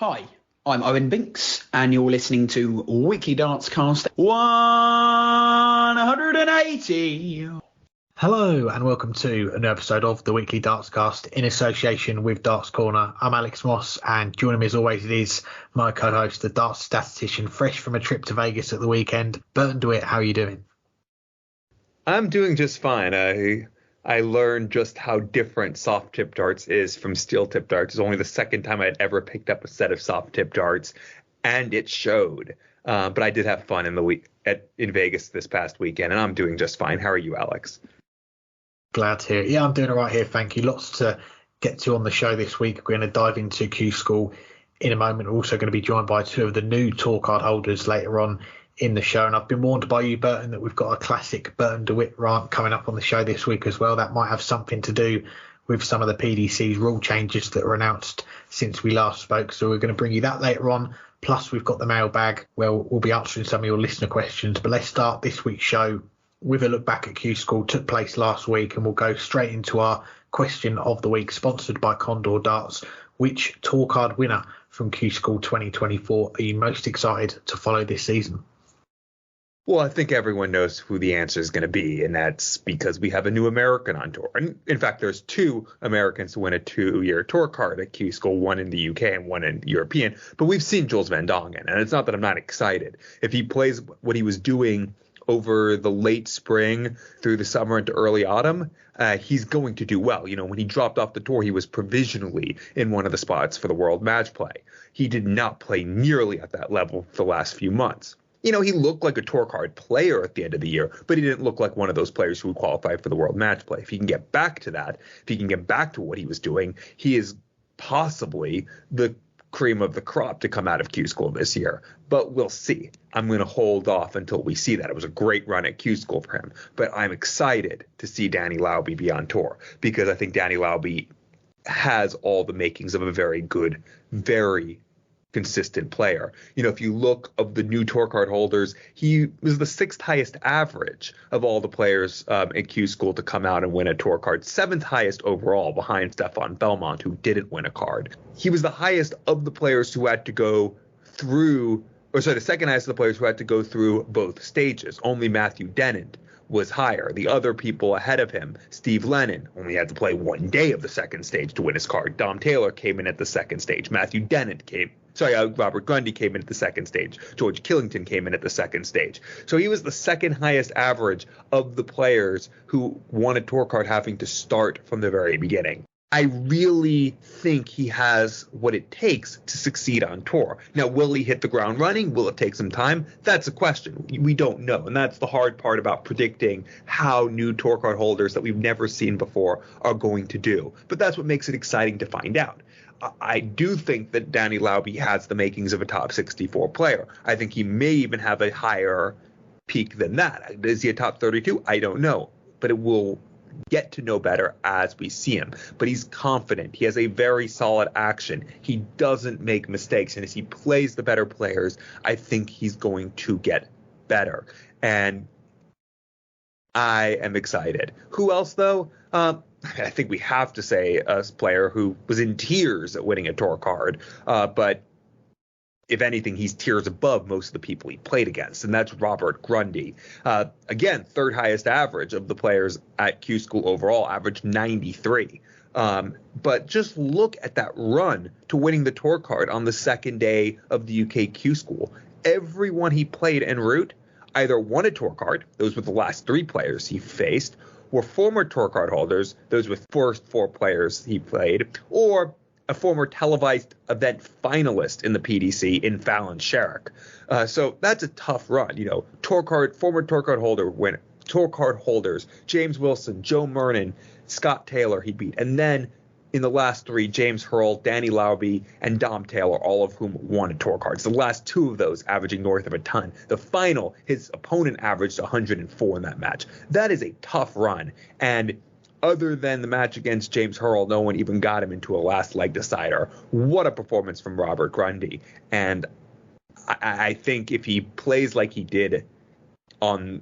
Hi, I'm Owen Binks, and you're listening to Weekly Dartscast 180. Hello, and welcome to an episode of the Weekly Dartscast in association with Darts Corner. I'm Alex Moss, and joining me as always it is my co-host, the darts statistician, fresh from a trip to Vegas at the weekend, Burton DeWitt. How are you doing? I'm doing just fine. I learned just how different soft tip darts is from steel tip darts. It's only the second time I'd ever picked up a set of soft tip darts, and it showed. But I did have fun in Vegas this past weekend, and I'm doing just fine. How are you, Alex? Glad to hear it. Yeah, I'm doing all right here, thank you. Lots to get to on the show this week. We're going to dive into Q School in a moment. We're also going to be joined by two of the new tour card holders later on in the show, and I've been warned by you, Burton, that we've got a classic Burton DeWitt rant coming up on the show this week as well. That might have something to do with some of the PDC's rule changes that were announced since we last spoke, so we're going to bring you that later on. Plus we've got the mailbag where we'll be answering some of your listener questions, but let's start this week's show with a look back at Q School. Took place last week, and we'll go straight into our question of the week, sponsored by Condor Darts. Which tour card winner from Q School 2024 are you most excited to follow this season? Well, I think everyone knows who the answer is going to be, and that's because we have a new American on tour. And in fact, there's two Americans who win a 2-year tour card at Q School, one in the UK and one in European. But we've seen Jules Van Dongen, and it's not that I'm not excited. If he plays what he was doing over the late spring through the summer into early autumn, he's going to do well. You know, when he dropped off the tour, he was provisionally in one of the spots for the World Match Play. He did not play nearly at that level for the last few months. You know, he looked like a tour card player at the end of the year, but he didn't look like one of those players who would qualify for the World Match Play. If he can get back to that, if he can get back to what he was doing, he is possibly the cream of the crop to come out of Q School this year. But we'll see. I'm going to hold off until we see that. It was a great run at Q School for him, but I'm excited to see Danny Lauby be on tour because I think Danny Lauby has all the makings of a very good, very consistent player. You know, if you look of the new tour card holders, he was the 6th highest average of all the players at Q School to come out and win a tour card, 7th highest overall behind Stefan Belmont, who didn't win a card. He was the highest of the players who had to go through, the second highest of the players who had to go through both stages. Only Matthew Dennett was higher. The other people ahead of him, Steve Lennon, only had to play one day of the second stage to win his card. Dom Taylor came in at the second stage. Robert Grundy came in at the second stage. George Killington came in at the second stage. So he was the second highest average of the players who won a tour card having to start from the very beginning. I really think he has what it takes to succeed on tour. Now, will he hit the ground running? Will it take some time? That's a question. We don't know. And that's the hard part about predicting how new tour card holders that we've never seen before are going to do. But that's what makes it exciting to find out. I do think that Danny Lauby has the makings of a top 64 player. I think he may even have a higher peak than that. Is he a top 32? I don't know. But it will get to know better as we see him. But he's confident. He has a very solid action. He doesn't make mistakes. And as he plays the better players, I think he's going to get better. And I am excited. Who else, though? I think we have to say a player who was in tears at winning a tour card. But if anything, he's tiers above most of the people he played against, and that's Robert Grundy. Again, 3rd highest average of the players at Q School overall, averaged 93. But just look at that run to winning the tour card on the second day of the UK Q School. Everyone he played en route either won a tour card, those were the last 3 players he faced, were former tour card holders, those were the first 4 players he played, or a former televised event finalist in the PDC in Fallon Sherrick. So that's a tough run. You know, former tour card holders, James Wilson, Joe Mernon, Scott Taylor he beat. And then in the last 3, James Hurl, Danny Lauby, and Dom Taylor, all of whom won a tour card. So the last 2 of those averaging north of a ton. The final, his opponent averaged 104 in that match. That is a tough run. And other than the match against James Hurl, no one even got him into a last leg decider. What a performance from Robert Grundy. And I think if he plays like he did on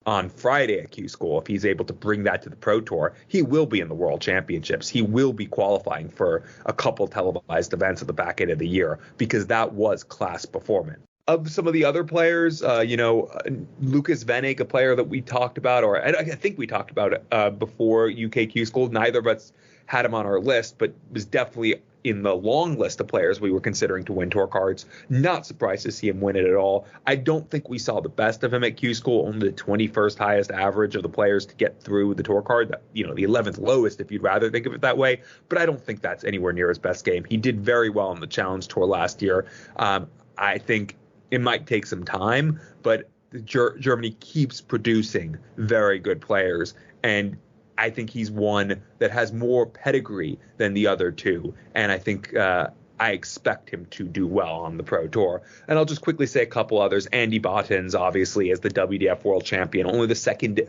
on Friday at Q School, if he's able to bring that to the Pro Tour, he will be in the World Championships. He will be qualifying for a couple televised events at the back end of the year, because that was class performance. Of some of the other players, Lucas Venig, a player that we talked about, or I think we talked about before UKQ School. Neither of us had him on our list, but was definitely in the long list of players we were considering to win tour cards. Not surprised to see him win it at all. I don't think we saw the best of him at Q School, only the 21st highest average of the players to get through the tour card, the 11th lowest if you'd rather think of it that way, but I don't think that's anywhere near his best game. He did very well on the Challenge Tour last year. I think it might take some time, but Germany keeps producing very good players, and I think he's one that has more pedigree than the other two, and I think I expect him to do well on the Pro Tour. And I'll just quickly say a couple others. Andy Bottens, obviously, as the WDF World Champion, only the second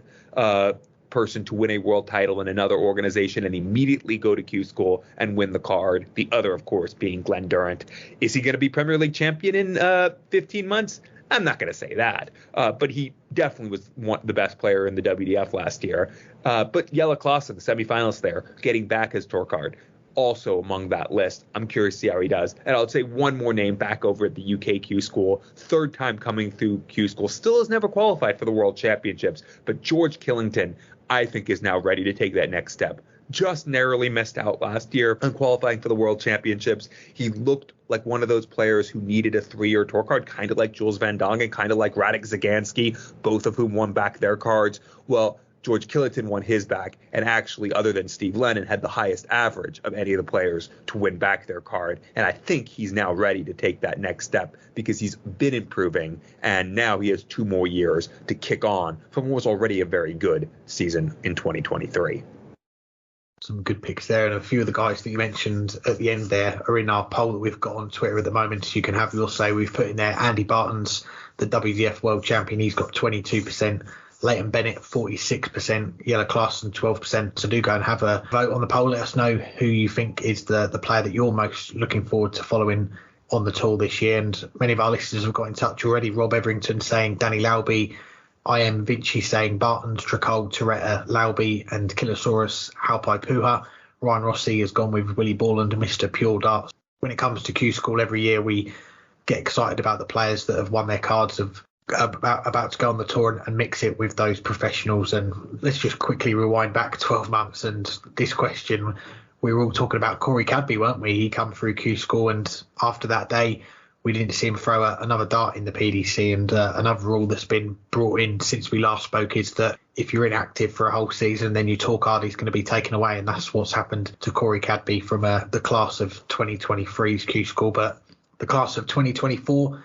person to win a world title in another organization and immediately go to Q School and win the card. The other, of course, being Glenn Durrant. Is he going to be Premier League champion in 15 months? I'm not going to say that, but he definitely was the best player in the WDF last year. But Jelle Klaassen, the semifinalist there, getting back his tour card, also among that list. I'm curious to see how he does. And I'll say one more name back over at the UKQ School, third time coming through Q School, still has never qualified for the World Championships, but George Killington, I think, is now ready to take that next step. Just narrowly missed out last year on qualifying for the World Championships. He looked like one of those players who needed a 3-year tour card, kind of like Jules Van Dongen, kind of like Radek Zagansky, both of whom won back their cards. Well, George Killington won his back, and actually, other than Steve Lennon, had the highest average of any of the players to win back their card. And I think he's now ready to take that next step because he's been improving, and now he has 2 more years to kick on from what was already a very good season in 2023. Some good picks there, and a few of the guys that you mentioned at the end there are in our poll that we've got on Twitter at the moment, so you can have your say. We've put in there Andy Bartons, the WDF World Champion. He's got 22%. Leighton Bennett, 46%. Jelle Klaassen, 12%. So do go and have a vote on the poll. Let us know who you think is the player that you're most looking forward to following on the tour this year. And many of our listeners have got in touch already. Rob Everington saying Danny Lauby. I am Vinci saying Bartons, Tricol, Toretta, Lauby and Kilosaurus, Halpai Puha. Ryan Rossi has gone with Willie Borland and Mr. Pure Darts. When it comes to Q School, every year we get excited about the players that have won their cards, about to go on the tour and mix it with those professionals. And let's just quickly rewind back 12 months. And this question, we were all talking about Corey Cadby, weren't we? He come through Q School, and after that day, we didn't see him throw another dart in the PDC. And another rule that's been brought in since we last spoke is that if you're inactive for a whole season, then your tour card is going to be taken away. And that's what's happened to Corey Cadby from the class of 2023's Q School. But the class of 2024,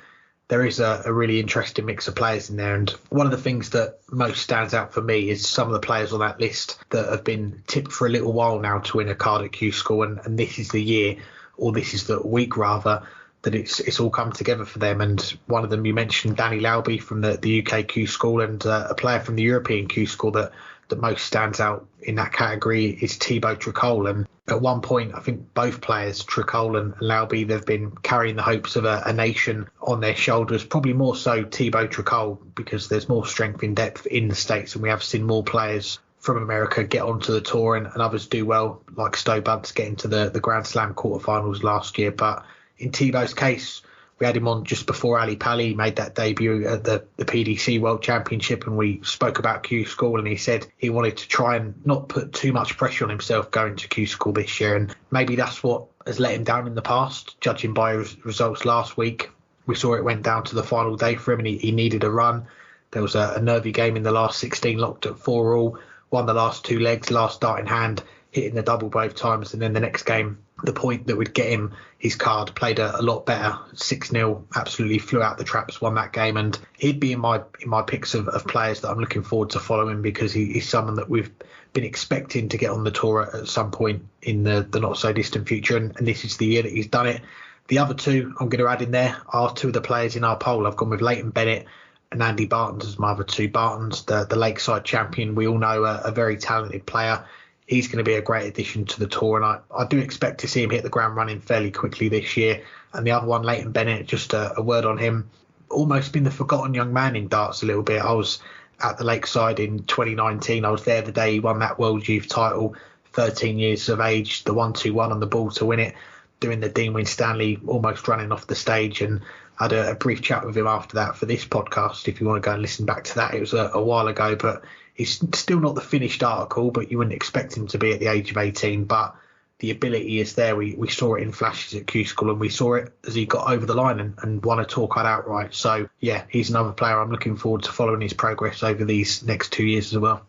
there is a really interesting mix of players in there. And one of the things that most stands out for me is some of the players on that list that have been tipped for a little while now to win a card at Q School. And this is the year, or this is the week rather, that it's all come together for them. And one of them, you mentioned Danny Lauby from the UK Q School, and a player from the European Q School that most stands out in that category is Thibaut Tricol. And at one point, I think both players, Tricol and Lauby, they've been carrying the hopes of a nation on their shoulders, probably more so Thibaut Tricol, because there's more strength in depth in the States, and we have seen more players from America get onto the tour and others do well, like Stowe Bunce getting to the Grand Slam quarterfinals last year. But in Thibaut's case, we had him on just before Ali Pali made that debut at the PDC World Championship, and we spoke about Q School, and he said he wanted to try and not put too much pressure on himself going to Q School this year. And maybe that's what has let him down in the past, judging by his results last week. We saw it went down to the final day for him, and he needed a run. There was a nervy game in the last 16, locked at 4-all, won the last 2 legs, last dart in hand, hitting the double both times, and then the next game, the point that would get him his card, played a lot better, 6-0, absolutely flew out the traps, won that game. And he'd be in my picks of players that I'm looking forward to following, because he's someone that we've been expecting to get on the tour at some point in the not so distant future, and this is the year that he's done it. The other two I'm going to add in there are 2 of the players in our poll. I've gone with Leighton Bennett and Andy Bartons as my other 2. Bartons, the Lakeside champion, we all know a very talented player. He's going to be a great addition to the tour, and I do expect to see him hit the ground running fairly quickly this year. And the other one, Leighton Bennett, just a word on him, almost been the forgotten young man in darts a little bit. I was at the Lakeside in 2019. I was there the day he won that World Youth title, 13 years of age, the 1-2-1 on the ball to win it, doing the Dean Winstanley, almost running off the stage, and I had a brief chat with him after that for this podcast. If you want to go and listen back to that, it was a while ago, but he's still not the finished article, but you wouldn't expect him to be at the age of 18. But the ability is there. We saw it in flashes at Q School, and we saw it as he got over the line and won a tour card outright. So, yeah, he's another player I'm looking forward to following his progress over these next 2 years as well.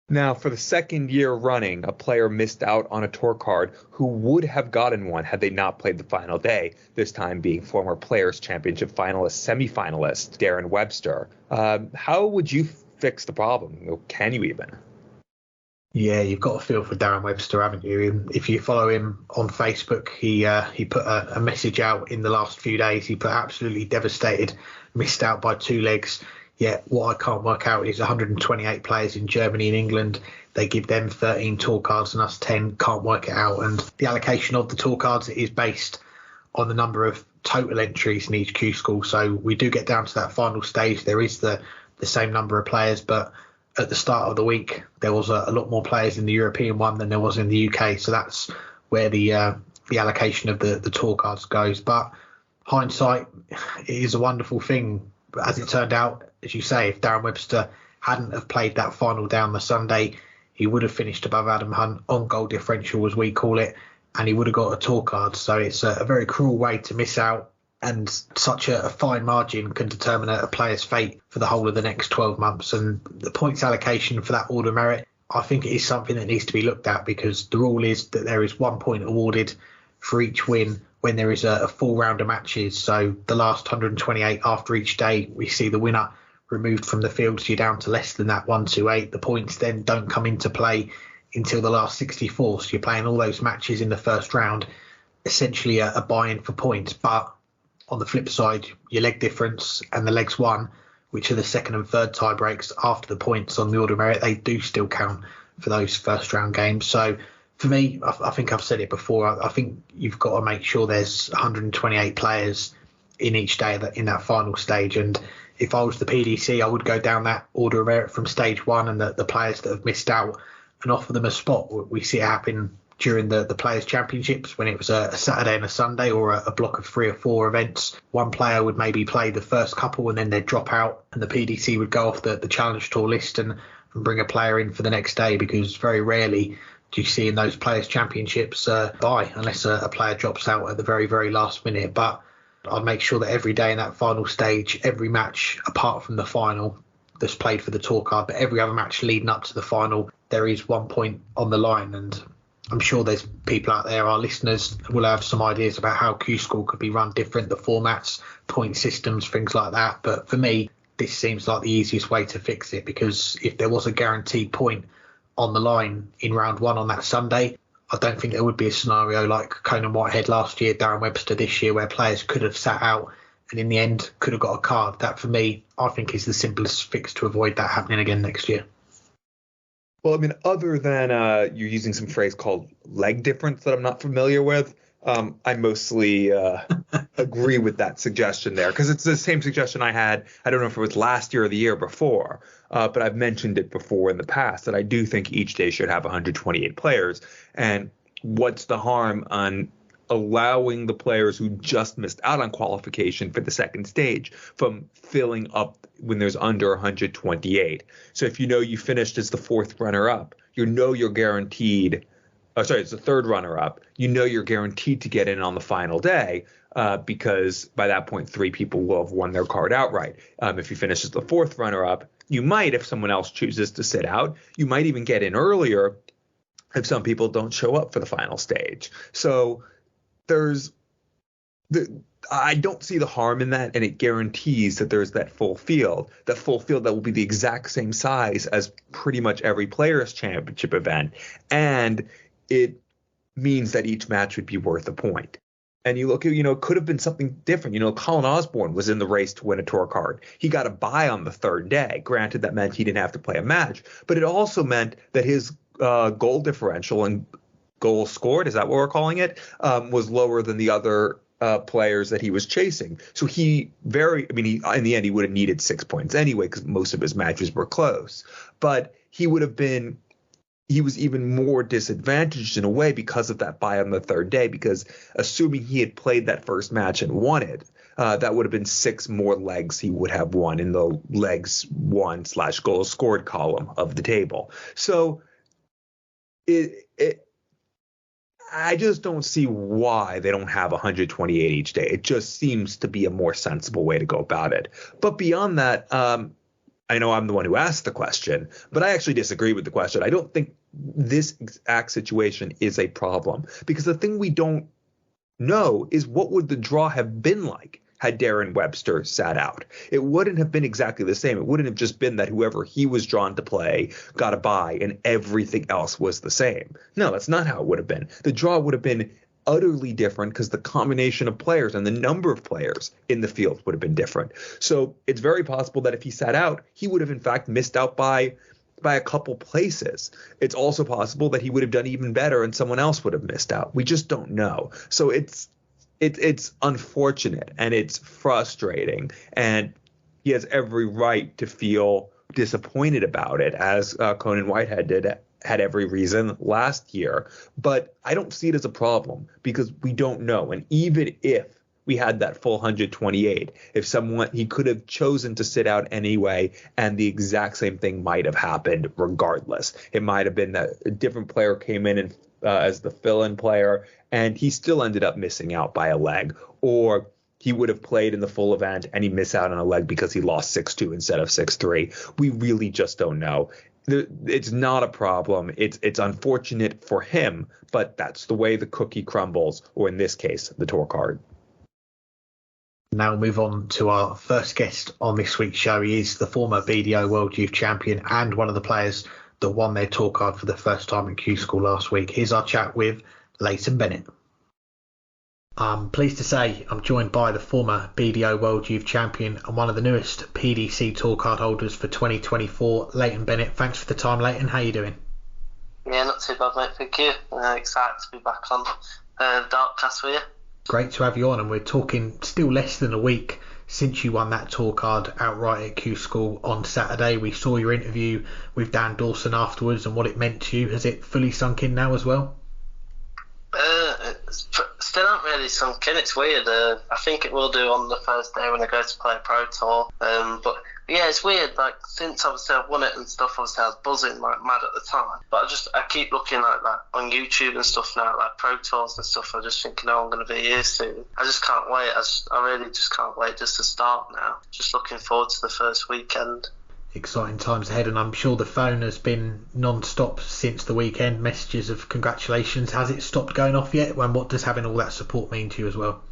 Now, for the second year running, a player missed out on a tour card who would have gotten one had they not played the final day, this time being former Players' Championship semifinalist Darren Webster. How would you fix the problem? Can you even? Yeah, you've got a feel for Darren Webster, haven't you? If you follow him on Facebook, he put a message out in the last few days. He put absolutely devastated, missed out by 2 legs. Yet what I can't work out is 128 players in Germany and England. They give them 13 tour cards and us 10. Can't work it out. And the allocation of the tour cards is based on the number of total entries in each Q School. So we do get down to that final stage. There is the same number of players, but at the start of the week, there was a lot more players in the European one than there was in the UK. So that's where the allocation of the tour cards goes. But hindsight is a wonderful thing. But as it turned out, as you say, if Darren Webster hadn't have played that final down the Sunday, he would have finished above Adam Hunt on goal differential, as we call it, and he would have got a tour card. So it's a very cruel way to miss out. And such a fine margin can determine a player's fate for the whole of the next 12 months. And the points allocation for that order merit, I think it is something that needs to be looked at, because the rule is that there is 1 point awarded for each win when there is a full round of matches. So the last 128 after each day, we see the winner removed from the field, so you're down to less than that 128. The points then don't come into play until the last 64. So you're playing all those matches in the first round, essentially a buy-in for points. But on the flip side, your leg difference and the legs won, which are the second and third tie breaks after the points on the order merit, they do still count for those first round games. So for me, I think I've said it before, I think you've got to make sure there's 128 players in each day in that final stage. And if I was the PDC, I would go down that order of merit from stage 1 and the players that have missed out and offer them a spot. We see it happen during the Players' Championships when it was a Saturday and a Sunday, or a block of 3 or 4 events. One player would maybe play the first couple and then they'd drop out, and the PDC would go off the Challenge Tour list and bring a player in for the next day, because very rarely do you see in those Players' Championships buy, unless a player drops out at the very, very last minute. But I'd make sure that every day in that final stage, every match apart from the final that's played for the tour card, but every other match leading up to the final, there is 1 point on the line. And I'm sure there's people out there, our listeners, will have some ideas about how Q School could be run different, the formats, point systems, things like that. But for me, this seems like the easiest way to fix it, because if there was a guaranteed point on the line in round 1 on that Sunday, I don't think there would be a scenario like Conan Whitehead last year, Darren Webster this year, where players could have sat out and in the end could have got a card. That, for me, I think is the simplest fix to avoid that happening again next year. Well, I mean, other than you're using some phrase called leg difference that I'm not familiar with, I mostly agree with that suggestion there, because it's the same suggestion I had. I don't know if it was last year or the year before, but I've mentioned it before in the past that I do think each day should have 128 players. And what's the harm on allowing the players who just missed out on qualification for the second stage from filling up when there's under 128? So if you know you finished as the 4th runner-up, you know you're guaranteed it's the 3rd runner-up, you know you're guaranteed to get in on the final day, because by that point 3 people will have won their card outright. If you finish as the 4th runner-up, you might, if someone else chooses to sit out, you might even get in earlier if some people don't show up for the final stage. So I don't see the harm in that, and it guarantees that there's that full field that will be the exact same size as pretty much every Players' Championship event, and it means that each match would be worth a point. And you look at, it could have been something different. Colin Osborne was in the race to win a tour card. He got a bye on the 3rd day. Granted, that meant he didn't have to play a match, but it also meant that his goal differential and goals scored, is that what we're calling it, was lower than the other players that he was chasing. So in the end, he would have needed 6 points anyway because most of his matches were close. But he was even more disadvantaged in a way because of that bye on the third day, because assuming he had played that first match and won it, that would have been 6 more legs he would have won in the legs won / goals scored column of the table. So I just don't see why they don't have 128 each day. It just seems to be a more sensible way to go about it. But beyond that, I know I'm the one who asked the question, but I actually disagree with the question. I don't think this exact situation is a problem, because the thing we don't know is what would the draw have been like had Darren Webster sat out. It wouldn't have been exactly the same. It wouldn't have just been that whoever he was drawn to play got a bye and everything else was the same. No, that's not how it would have been. The draw would have been utterly different because the combination of players and the number of players in the field would have been different. So it's very possible that if he sat out, he would have in fact missed out by a couple places. It's also possible that he would have done even better and someone else would have missed out. We just don't know. So it's unfortunate and it's frustrating, and he has every right to feel disappointed about it, as Conan Whitehead had every reason last year. But I don't see it as a problem because we don't know. And even if we had that full 128, he could have chosen to sit out anyway, and the exact same thing might have happened regardless. It might have been that a different player came in and as the fill-in player, and he still ended up missing out by a leg, or he would have played in the full event and he missed out on a leg because he lost 6-2 instead of 6-3. We really just don't know. It's not a problem. It's unfortunate for him, but that's the way the cookie crumbles, or in this case, the tour card. Now we'll move on to our first guest on this week's show. He is the former BDO World Youth Champion and one of the players that won their tour card for the first time in Q School last week. Here's our chat with Leighton Bennett. I'm pleased to say I'm joined by the former BDO World Youth Champion and one of the newest PDC tour card holders for 2024, Leighton Bennett. Thanks for the time, Leighton. How are you doing? Yeah, not too bad, mate. Thank you. Excited to be back on Dartscast with you. Great to have you on, and we're talking still less than a week since you won that tour card outright at Q School on Saturday. We saw your interview with Dan Dawson afterwards and what it meant to you. Has it fully sunk in now as well? Still not really sunk in. It's weird. I think it will do on the first day when I go to play a pro tour. But yeah, it's weird. Like, since obviously I've won it and stuff, obviously I was buzzing like mad at the time. But I keep looking like that on YouTube and stuff now, like pro tours and stuff. I just think, I'm going to be here soon. I just can't wait. I really just can't wait just to start now. Just looking forward to the first weekend. Exciting times ahead, and I'm sure the phone has been non-stop since the weekend. Messages of congratulations. Has it stopped going off yet? And what does having all that support mean to you as well?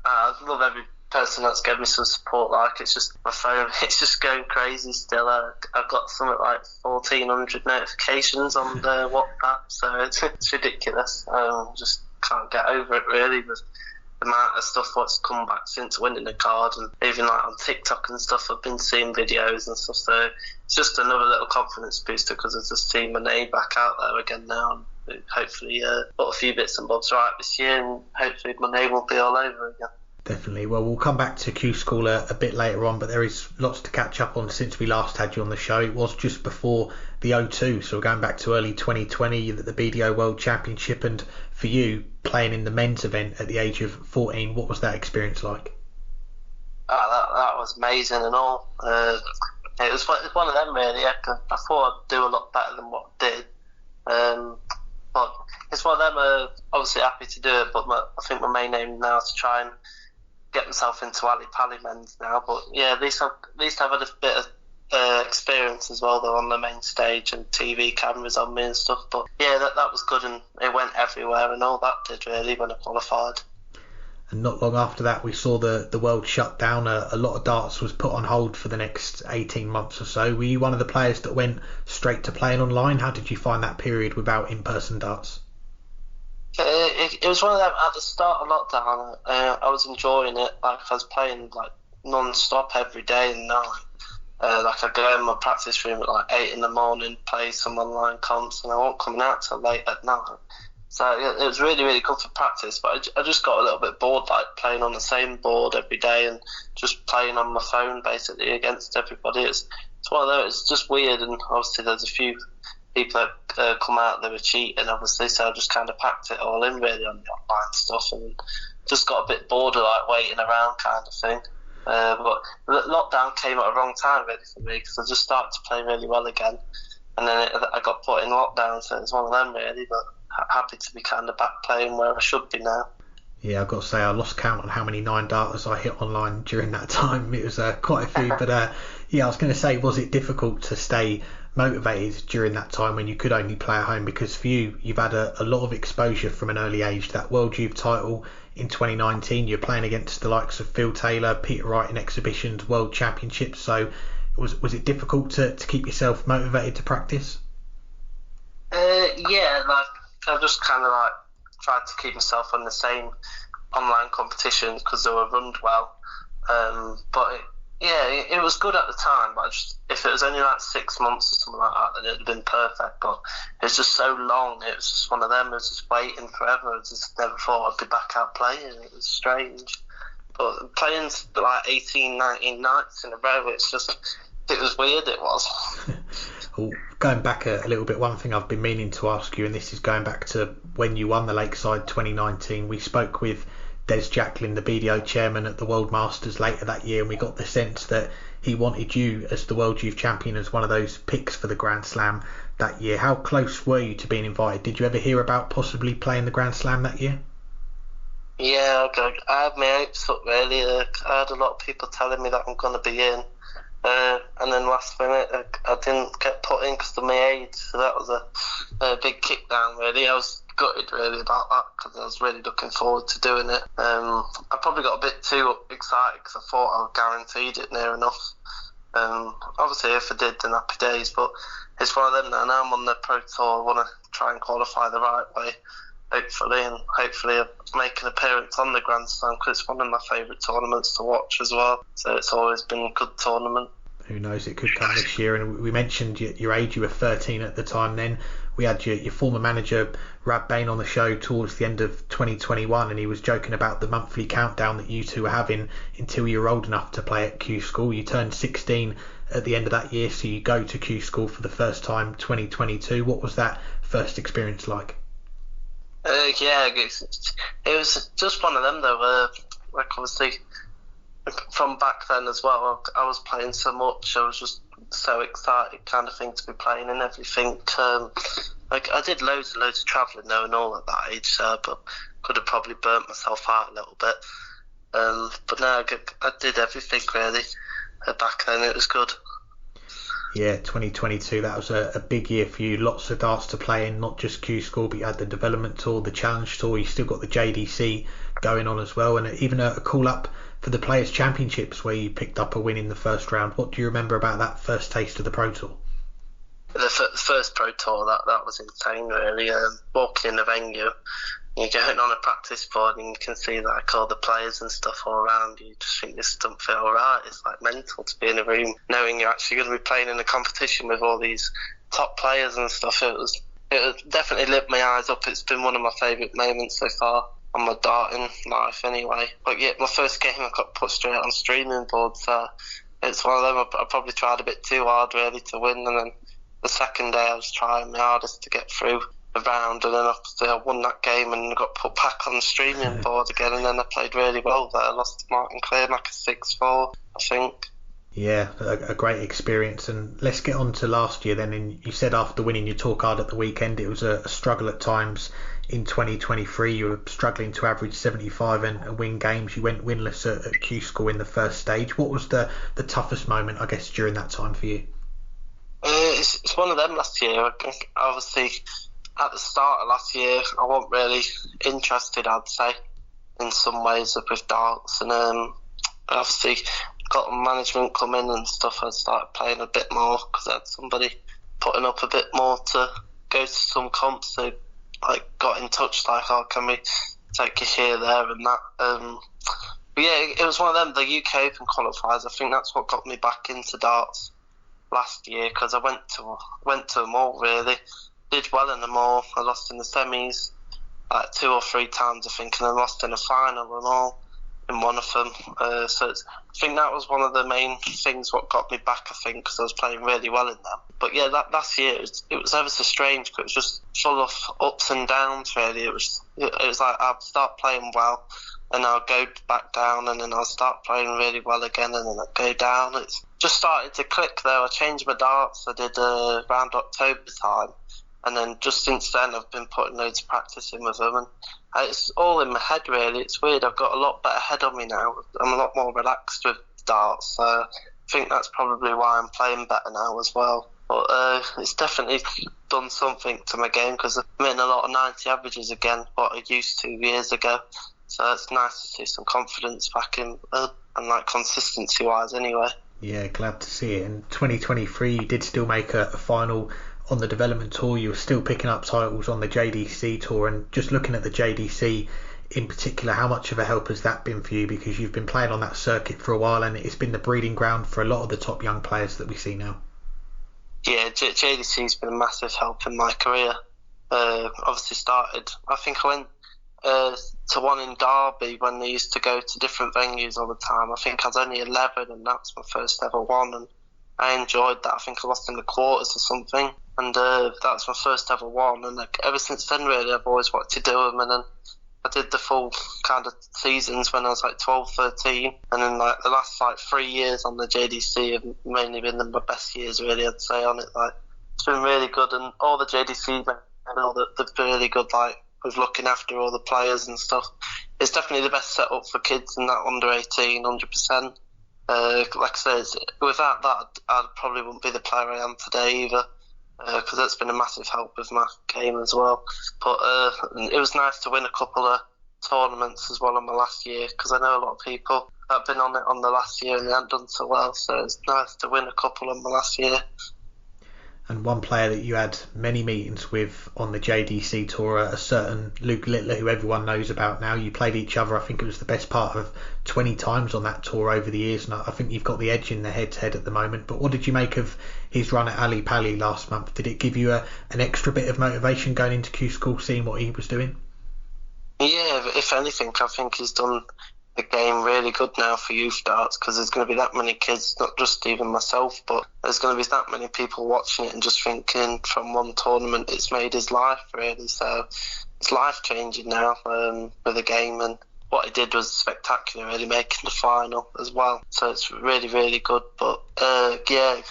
I love every person that's given me some support. Like, it's just my phone, it's just going crazy still. I've got something like 1,400 notifications on the WhatsApp, so it's ridiculous. Just can't get over it really. But the amount of stuff what's come back since winning the card, and even like on TikTok and stuff, I've been seeing videos and stuff, so it's just another little confidence booster because I've just seen my name back out there again now, and hopefully put a few bits and bobs right this year, and hopefully my name will be all over again. Definitely. Well, we'll come back to Q School a bit later on, but there is lots to catch up on since we last had you on the show. It was just before the O2, so we're going back to early 2020, the BDO World Championship, and for you, playing in the men's event at the age of 14, what was that experience like? That was amazing and all. It was one of them really. I thought I'd do a lot better than what I did. But it's one of them, obviously happy to do it, but I think my main aim now is to try and get myself into Ali Pali men's now. But yeah, at least I've had a bit of experience as well though on the main stage and TV cameras on me and stuff. But yeah, that was good, and it went everywhere and all that did really when I qualified. And not long after that, we saw the world shut down. A lot of darts was put on hold for the next 18 months or so. Were you one of the players that went straight to playing online? How did you find that period without in-person darts? It was one of them. At the start of lockdown, I was enjoying it. Like, I was playing like non-stop every day and night. Like, I go in my practice room at like 8 in the morning, play some online comps, and I wasn't coming out till late at night. So it was really, really good for practice, but I just got a little bit bored, like playing on the same board every day and just playing on my phone basically against everybody. It's one of those. It's just weird, and obviously there's a few people that come out that were cheating, obviously, so I just kind of packed it all in really on the online stuff and just got a bit bored of like waiting around kind of thing. But the lockdown came at a wrong time really for me, because I just started to play really well again, and then I got put in lockdown, so it's one of them really, but happy to be kind of back playing where I should be now. Yeah, I've got to say I lost count on how many 9-darters I hit online during that time. It was quite a few, but yeah, I was going to say, was it difficult to stay motivated during that time when you could only play at home? Because for you, you've had a lot of exposure from an early age. That World Youth title in 2019, you're playing against the likes of Phil Taylor, Peter Wright in exhibitions, World Championships. So was it difficult to keep yourself motivated to practice? Yeah, like I just kind of like tried to keep myself on the same online competitions because they were run well. But it was good at the time. But if it was only like 6 months or something like that, then it'd have been perfect. But it's just so long. It was just one of them. It was just waiting forever. I just never thought I'd be back out playing. It was strange. But playing like 18, 19 nights in a row, it was weird. It was. Well, going back a little bit, one thing I've been meaning to ask you, and this is going back to when you won the Lakeside 2019, we spoke with Des Jacklin, the BDO chairman at the World Masters later that year, and we got the sense that he wanted you as the World Youth Champion as one of those picks for the Grand Slam that year. How close were you to being invited? Did you ever hear about possibly playing the Grand Slam that year? Yeah, I had my hopes up really. I had a lot of people telling me that I'm going to be in. And then last minute I didn't get put in because of my age, so that was a big kick down really. I was gutted really about that because I was really looking forward to doing it. I probably got a bit too excited because I thought I was guaranteed it near enough. Obviously if I did, then happy days, but it's one of them now. Now I'm on the Pro Tour, I want to try and qualify the right way, hopefully I make an appearance on the Grand Slam because it's one of my favourite tournaments to watch as well, so it's always been a good tournament. Who knows, it could come this year. And we mentioned your age, you were 13 at the time then. We had your former manager Rab Bain on the show towards the end of 2021, and he was joking about the monthly countdown that you two were having until you were old enough to play at Q School. You turned 16 at the end of that year, so you go to Q School for the first time 2022. What was that first experience like? It was just one of them though, like obviously from back then as well, I was playing so much, I was just so excited kind of thing to be playing and everything. Like I did loads and loads of travelling though and all at that age, but could have probably burnt myself out a little bit. But no, I did everything really. Back then it was good. Yeah, 2022, that was a big year for you. Lots of darts to play in, not just Q School, but you had the Development Tour, the Challenge Tour, you still got the JDC going on as well, and even a call-up for the Players' Championships where you picked up a win in the first round. What do you remember about that first taste of the Pro Tour? The first Pro Tour, that was insane really. Walking in the venue, you're going on a practice board and you can see like all the players and stuff all around you. Just think this doesn't feel right. It's like mental to be in a room knowing you're actually going to be playing in a competition with all these top players and stuff. It definitely lit my eyes up. It's been one of my favourite moments so far on my darting life anyway. But yeah, my first game I got put straight on streaming board, so it's one of them. I probably tried a bit too hard really to win, and then the second day I was trying my hardest to get through the round, and then obviously I won that game and got put back on the streaming board again, and then I played really well there. I lost to Martin Clear like a 6-4, I think. Yeah, a great experience. And let's get on to last year then. And you said after winning your tour card at the weekend, it was a struggle at times. In 2023, you were struggling to average 75 and win games. You went winless at Q School in the first stage. What was the toughest moment, I guess, during that time for you? It's one of them last year. Obviously, at the start of last year, I wasn't really interested, I'd say, in some ways with darts. And obviously, got management come in and stuff. I started playing a bit more because I had somebody putting up a bit more to go to some comps. So got in touch can we take you here, there and that. But yeah, it was one of them, the UK Open qualifiers. I think that's what got me back into darts last year, because I went to them all really. Did well in them all. I lost in the semis like 2 or 3 times, I think, and I lost in a final and all in one of them. I think that was one of the main things what got me back, I think, because I was playing really well in them. But yeah, that last year, it was ever so strange, because it was just full of ups and downs, really. It was like I'd start playing well, and I'll go back down, and then I'll start playing really well again, and then I'll go down. It's just started to click, though. I changed my darts. I did around October time, and then just since then I've been putting loads of practice in with them, and it's all in my head, really. It's weird. I've got a lot better head on me now. I'm a lot more relaxed with darts. I think that's probably why I'm playing better now as well. But it's definitely done something to my game, because I'm hitting a lot of 90 averages again, what I used to years ago. So it's nice to see some confidence back in, and like consistency-wise anyway. Yeah, glad to see it. In 2023, you did still make a final on the development tour. You were still picking up titles on the JDC tour, and just looking at the JDC in particular, how much of a help has that been for you? Because you've been playing on that circuit for a while, and it's been the breeding ground for a lot of the top young players that we see now. Yeah, JDC's been a massive help in my career. Obviously started, I think I went to one in Derby when they used to go to different venues all the time. I think I was only 11, and that was my first ever one, and I enjoyed that. I think I lost in the quarters or something, and that was my first ever one. And ever since then, really, I've always wanted to do them. And then I did the full kind of seasons when I was like 12, 13, and then like the last like 3 years on the JDC have mainly been my best years, really, I'd say, on it. Like, it's been really good, and all the JDC and all they've been really good, like with looking after all the players and stuff. It's definitely the best setup for kids in that under 18, 100%. Like I say, without that, I probably wouldn't be the player I am today either, because that's been a massive help with my game as well. But it was nice to win a couple of tournaments as well on my last year, because I know a lot of people that have been on it on the last year and they haven't done so well, so it's nice to win a couple on my last year. And one player that you had many meetings with on the JDC tour, a certain Luke Littler, who everyone knows about now. You played each other, I think it was the best part of 20 times on that tour over the years, and I think you've got the edge in the head-to-head at the moment. But what did you make of his run at Ali Pali last month? Did it give you an extra bit of motivation going into Q School, seeing what he was doing? Yeah, if anything, I think he's done the game really good now for youth darts, because there's going to be that many kids, not just even myself, but there's going to be that many people watching it and just thinking from one tournament it's made his life, really. So it's life changing now with the game, and what he did was spectacular, really, making the final as well. So it's really, really good. But yeah,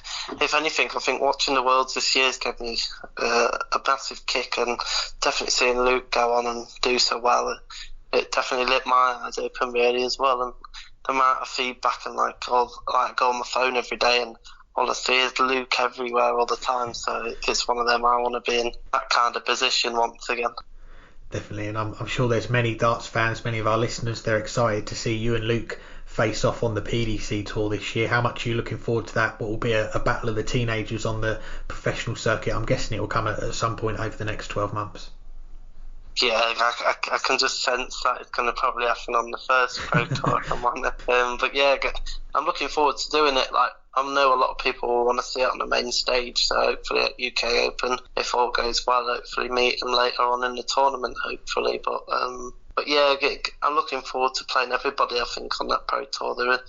if anything, I think watching the Worlds this year has given me a massive kick, and definitely seeing Luke go on and do so well, it definitely lit my eyes open, really, as well. And the amount of feedback, and I go on my phone every day, and all I see is Luke everywhere all the time. So it's one of them. I want to be in that kind of position once again. Definitely, and I'm sure there's many darts fans, many of our listeners, they're excited to see you and Luke face off on the PDC tour this year. How much are you looking forward to that? What will be a battle of the teenagers on the professional circuit? I'm guessing it will come at some point over the next 12 months. Yeah, I can just sense that it's going to probably happen on the first Pro Tour I'm on it. But yeah, I'm looking forward to doing it. Like, I know a lot of people will want to see it on the main stage, so hopefully at UK Open, if all goes well, hopefully meet them later on in the tournament, hopefully. But yeah, I'm looking forward to playing everybody, I think, on that Pro Tour. They're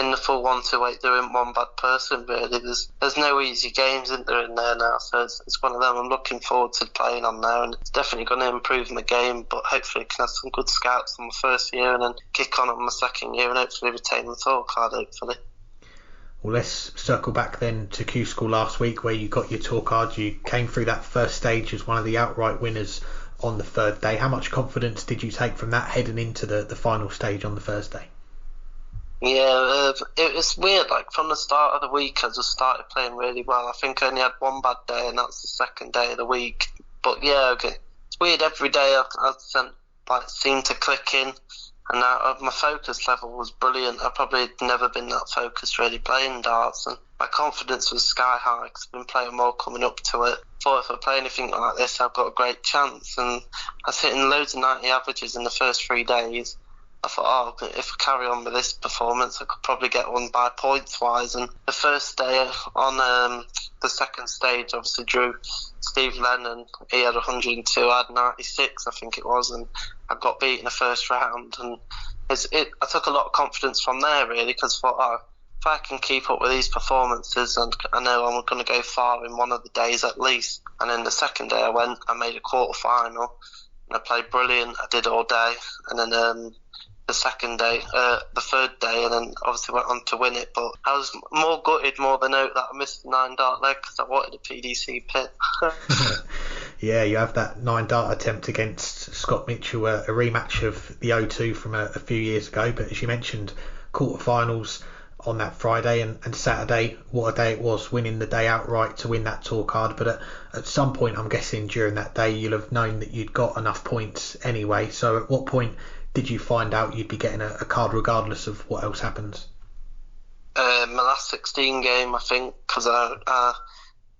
in the full 128, there isn't one bad person, really. There's no easy games in there now, so it's one of them. I'm looking forward to playing on there, and it's definitely going to improve my game, but hopefully I can have some good scouts on my first year and then kick on my second year and hopefully retain the tour card, hopefully. Well, let's circle back then to Q School last week, where you got your tour card. You came through that first stage as one of the outright winners on the third day. How much confidence did you take from that heading into the final stage on the Thursday? Yeah, it was weird. Like, from the start of the week, I just started playing really well. I think I only had one bad day, and that's the second day of the week. But yeah, it's weird. Every day I seemed to click in, and my focus level was brilliant. I probably had never been that focused really playing darts, and my confidence was sky high because I've been playing more coming up to it. Thought if I play anything like this, I've got a great chance. And I was hitting loads of 90 averages in the first 3 days. I thought, oh, if I carry on with this performance, I could probably get one by points-wise. And the first day on the second stage, obviously drew Steve Lennon. He had 102, I had 96, I think it was, and I got beat in the first round. And I took a lot of confidence from there, really, because I thought, oh, if I can keep up with these performances, and I know I'm going to go far in one of the days at least. And then the second day I made a quarter-final, and I played brilliant. I did all day. And then the third day, and then obviously went on to win it. But I was more gutted more than out that I missed the 9-dart leg because I wanted a PDC pit. Yeah, you have that 9-dart attempt against Scott Mitchell, a rematch of the O2 from a few years ago. But as you mentioned, quarterfinals on that Friday and Saturday, what a day it was, winning the day outright to win that tour card. But at some point, I'm guessing during that day, you'll have known that you'd got enough points anyway. So at what point did you find out you'd be getting a card regardless of what else happens? My last 16 game, I think, because I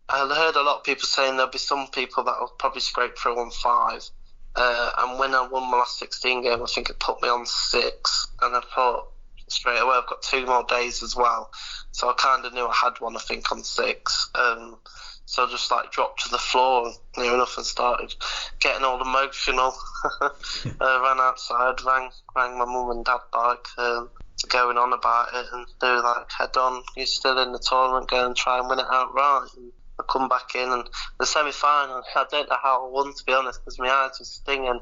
heard a lot of people saying there'll be some people that will probably scrape through on 5. And when I won my last 16 game, I think it put me on 6. And I thought straight away, I've got 2 more days as well. So I kind of knew I had one, I think, on 6. So I just dropped to the floor near enough and started getting all emotional. Ran outside, rang my mum and dad going on about it, and they were like, head on, you're still in the tournament, go and try and win it outright. And I come back in, and the semi-final, I don't know how I won, to be honest, because my eyes were stinging.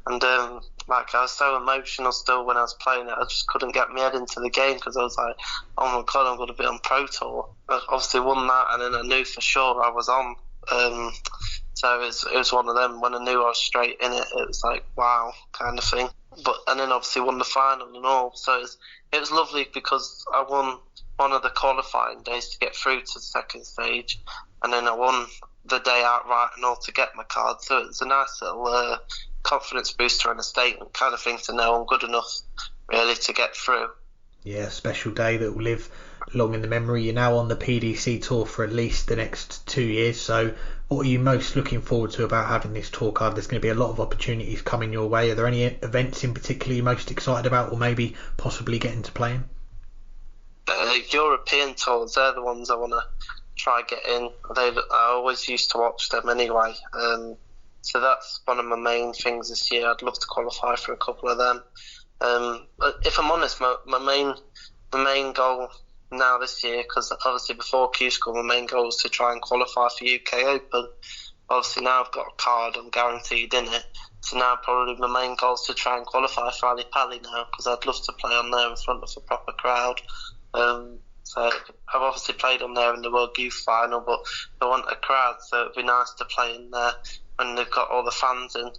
And I was so emotional still when I was playing it. I just couldn't get my head into the game because I was like, oh my God, I'm going to be on Pro Tour. I obviously won that, and then I knew for sure I was on. So it was one of them. When I knew I was straight in it, it was like, wow, kind of thing. And then obviously won the final and all. So it was lovely because I won one of the qualifying days to get through to the second stage, and then I won the day outright and all to get my card. So it was a nice little confidence booster and a statement kind of thing to know I'm good enough really to get through. Yeah, special day that will live long in the memory. You're now on the PDC tour for at least the next 2 years. So what are you most looking forward to about having this tour card? There's going to be a lot of opportunities coming your way. Are there any events in particular you're most excited about, or maybe possibly getting to play in? European tours, they're the ones I want to try get in. I always used to watch them anyway. So that's one of my main things this year. I'd love to qualify for a couple of them. But if I'm honest, my main goal now this year, because obviously before Q School, my main goal was to try and qualify for UK Open. Obviously now I've got a card, I'm guaranteed in it. So now probably my main goal is to try and qualify for Ali Pali now, because I'd love to play on there in front of a proper crowd. So I've obviously played on there in the World Youth Final, but I want a crowd, so it'd be nice to play in there when they've got all the fans in.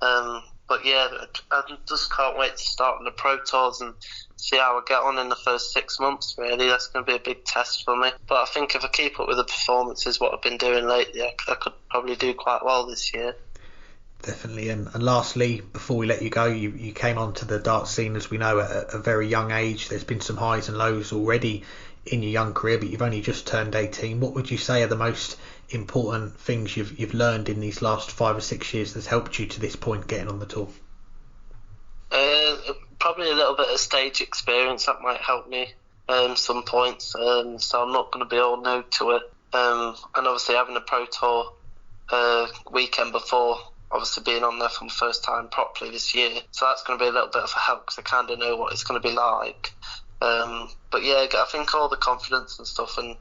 But yeah, I just can't wait to start on the Pro Tours and see how I get on in the first 6 months, really. That's going to be a big test for me. But I think if I keep up with the performances, what I've been doing lately, I could probably do quite well this year. Definitely. And lastly, before we let you go, you came onto the dart scene, as we know, at a very young age. There's been some highs and lows already in your young career, but you've only just turned 18. What would you say are the most important things you've learned in these last 5 or 6 years that's helped you to this point getting on the tour? Probably a little bit of stage experience that might help me some points, so I'm not going to be all new to it. And obviously having a Pro Tour weekend before, obviously being on there for the first time properly this year, so that's going to be a little bit of a help because I kind of know what it's going to be like. But yeah, I think all the confidence and stuff and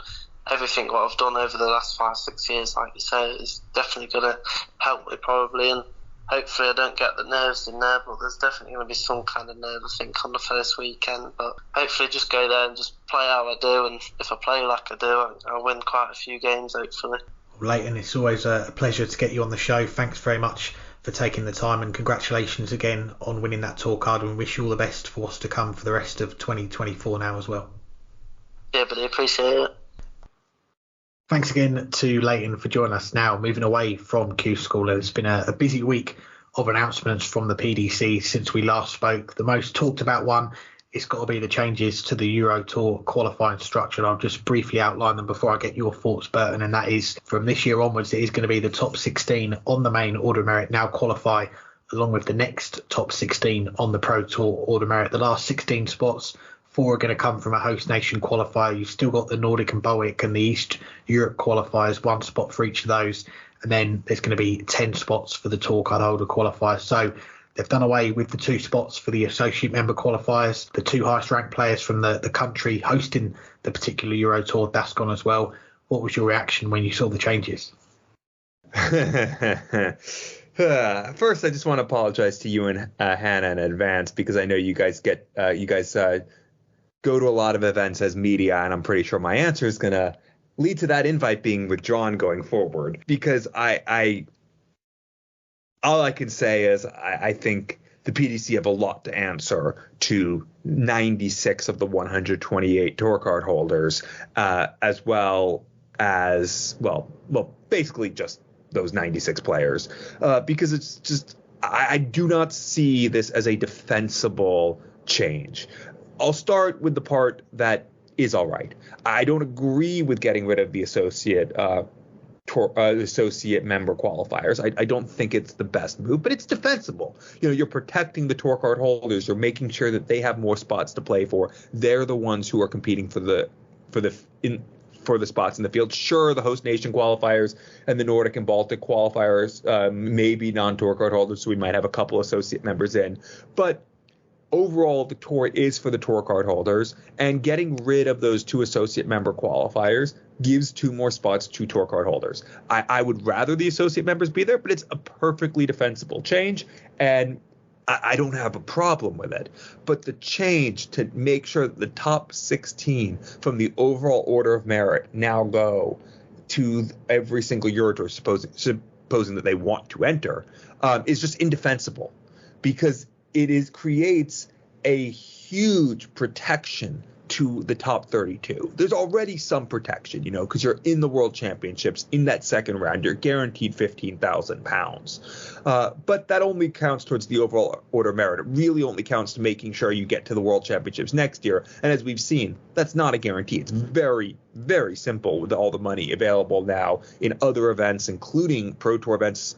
everything what I've done over the last 5-6 years, like you say, is definitely going to help me probably, and hopefully I don't get the nerves in there, but there's definitely going to be some kind of nerve, I think, on the first weekend. But hopefully just go there and just play how I do, and if I play like I do, I'll win quite a few games, hopefully. Leighton, it's always a pleasure to get you on the show. Thanks very much for taking the time, and congratulations again on winning that tour card, and wish you all the best for what's to come for the rest of 2024 now as well. Yeah, but I appreciate it. Thanks again to Leighton for joining us. Now, moving away from Q School, it's been a busy week of announcements from the PDC since we last spoke. The most talked about one, it's got to be the changes to the Euro Tour qualifying structure. And I'll just briefly outline them before I get your thoughts, Burton. And that is, from this year onwards, it is going to be the top 16 on the main order of merit now qualify along with the next top 16 on the Pro Tour Order Merit. The last 16 spots, 4 are going to come from a host nation qualifier. You've still got the Nordic and Baltic and the East Europe qualifiers, 1 spot for each of those. And then there's going to be 10 spots for the tour card holder qualifiers. So they've done away with the 2 spots for the associate member qualifiers. The 2 highest ranked players from the country hosting the particular Euro Tour, that's gone as well. What was your reaction when you saw the changes? First, I just want to apologize to you and Hannah in advance, because I know you guys go to a lot of events as media, and I'm pretty sure my answer is going to lead to that invite being withdrawn going forward, because all I can say is I think the PDC have a lot to answer to 96 of the 128 tour card holders, as well as, basically just those 96 players, because it's just, I do not see this as a defensible change. I'll start with the part that is all right. I don't agree with getting rid of the associate member qualifiers. I don't think it's the best move, but it's defensible. You're protecting the tour card holders. You're making sure that they have more spots to play for. They're the ones who are competing for the spots in the field. Sure, the host nation qualifiers and the Nordic and Baltic qualifiers may be non-tour card holders, so we might have a couple associate members in, but overall, the tour is for the tour card holders, and getting rid of those 2 associate member qualifiers gives 2 more spots to tour card holders. I would rather the associate members be there, but it's a perfectly defensible change, and I don't have a problem with it. But the change to make sure that the top 16 from the overall order of merit now go to every single Euro Tour, supposing that they want to enter, is just indefensible, because it creates a huge protection to the top 32. There's already some protection, because you're in the World Championships. In that second round, you're guaranteed £15,000. But that only counts towards the overall order merit. It really only counts to making sure you get to the World Championships next year. And as we've seen, that's not a guarantee. It's very, very simple with all the money available now in other events, including Pro Tour events,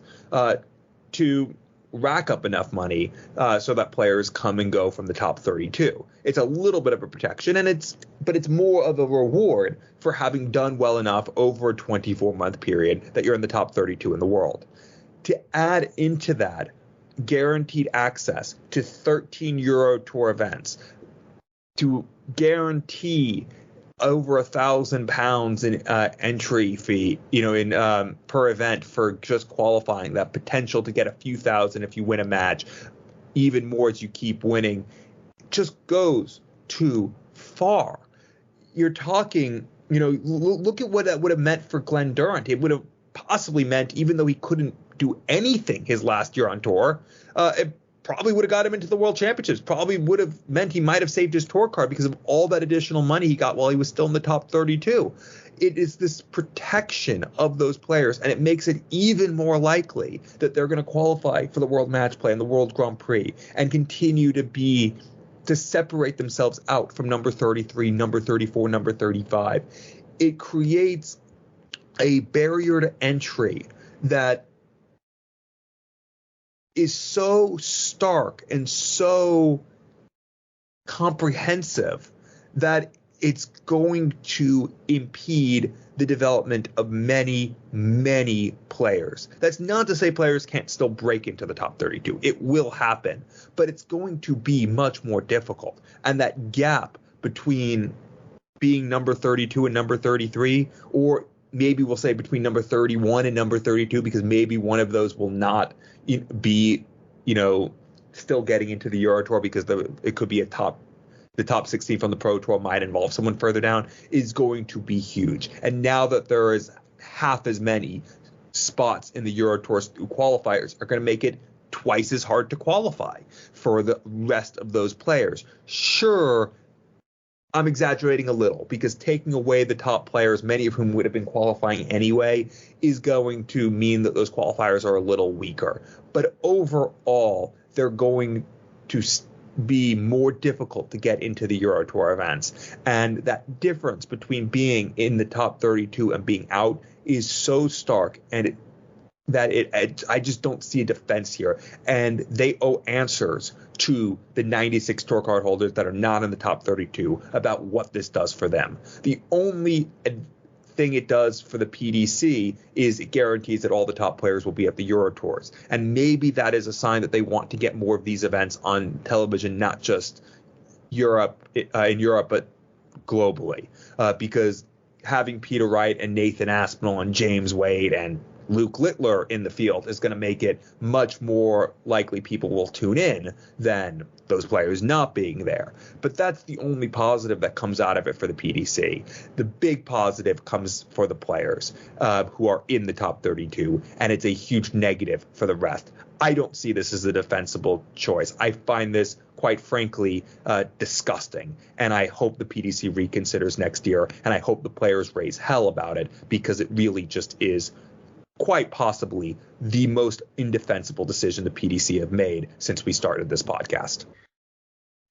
to rack up enough money so that players come and go from the top 32. It's a little bit of a protection, but it's more of a reward for having done well enough over a 24-month period that you're in the top 32 in the world. To add into that guaranteed access to 13 Euro Tour events, to guarantee over £1,000 in entry fee, per event for just qualifying, that potential to get a few thousand if you win a match, even more as you keep winning, just goes too far. You're talking, look at what that would have meant for Glenn Durrant. It would have possibly meant, even though he couldn't do anything his last year on tour, it probably would have got him into the World Championships, probably would have meant he might have saved his tour card because of all that additional money he got while he was still in the top 32. It is this protection of those players, and it makes it even more likely that they're going to qualify for the World Match Play and the World Grand Prix and continue to separate themselves out from number 33, number 34, number 35. It creates a barrier to entry that is so stark and so comprehensive that it's going to impede the development of many, many players. That's not to say players can't still break into the top 32. It will happen, but it's going to be much more difficult. And that gap between being number 32 and number 33, or maybe we'll say between number 31 and number 32, because maybe one of those will not be, still getting into the Euro Tour because it could be the top 16 from the Pro Tour might involve someone further down, is going to be huge. And now that there is half as many spots in the Euro Tour qualifiers, are going to make it twice as hard to qualify for the rest of those players. Sure, I'm exaggerating a little, because taking away the top players, many of whom would have been qualifying anyway, is going to mean that those qualifiers are a little weaker. But overall, they're going to be more difficult to get into the Euro Tour events. And that difference between being in the top 32 and being out is so stark, and it that I just don't see a defense here. And they owe answers to the 96 tour card holders that are not in the top 32 about what this does for them. The only thing it does for the PDC is it guarantees that all the top players will be at the Euro Tours. And maybe that is a sign that they want to get more of these events on television, not just in Europe, but globally. Because having Peter Wright and Nathan Aspinall and James Wade and Luke Littler in the field is going to make it much more likely people will tune in than those players not being there. But that's the only positive that comes out of it for the PDC. The big positive comes for the players who are in the top 32, and it's a huge negative for the rest. I don't see this as a defensible choice. I find this, quite frankly, disgusting, and I hope the PDC reconsiders next year, and I hope the players raise hell about it, because it really just is quite possibly the most indefensible decision the PDC have made since we started this podcast.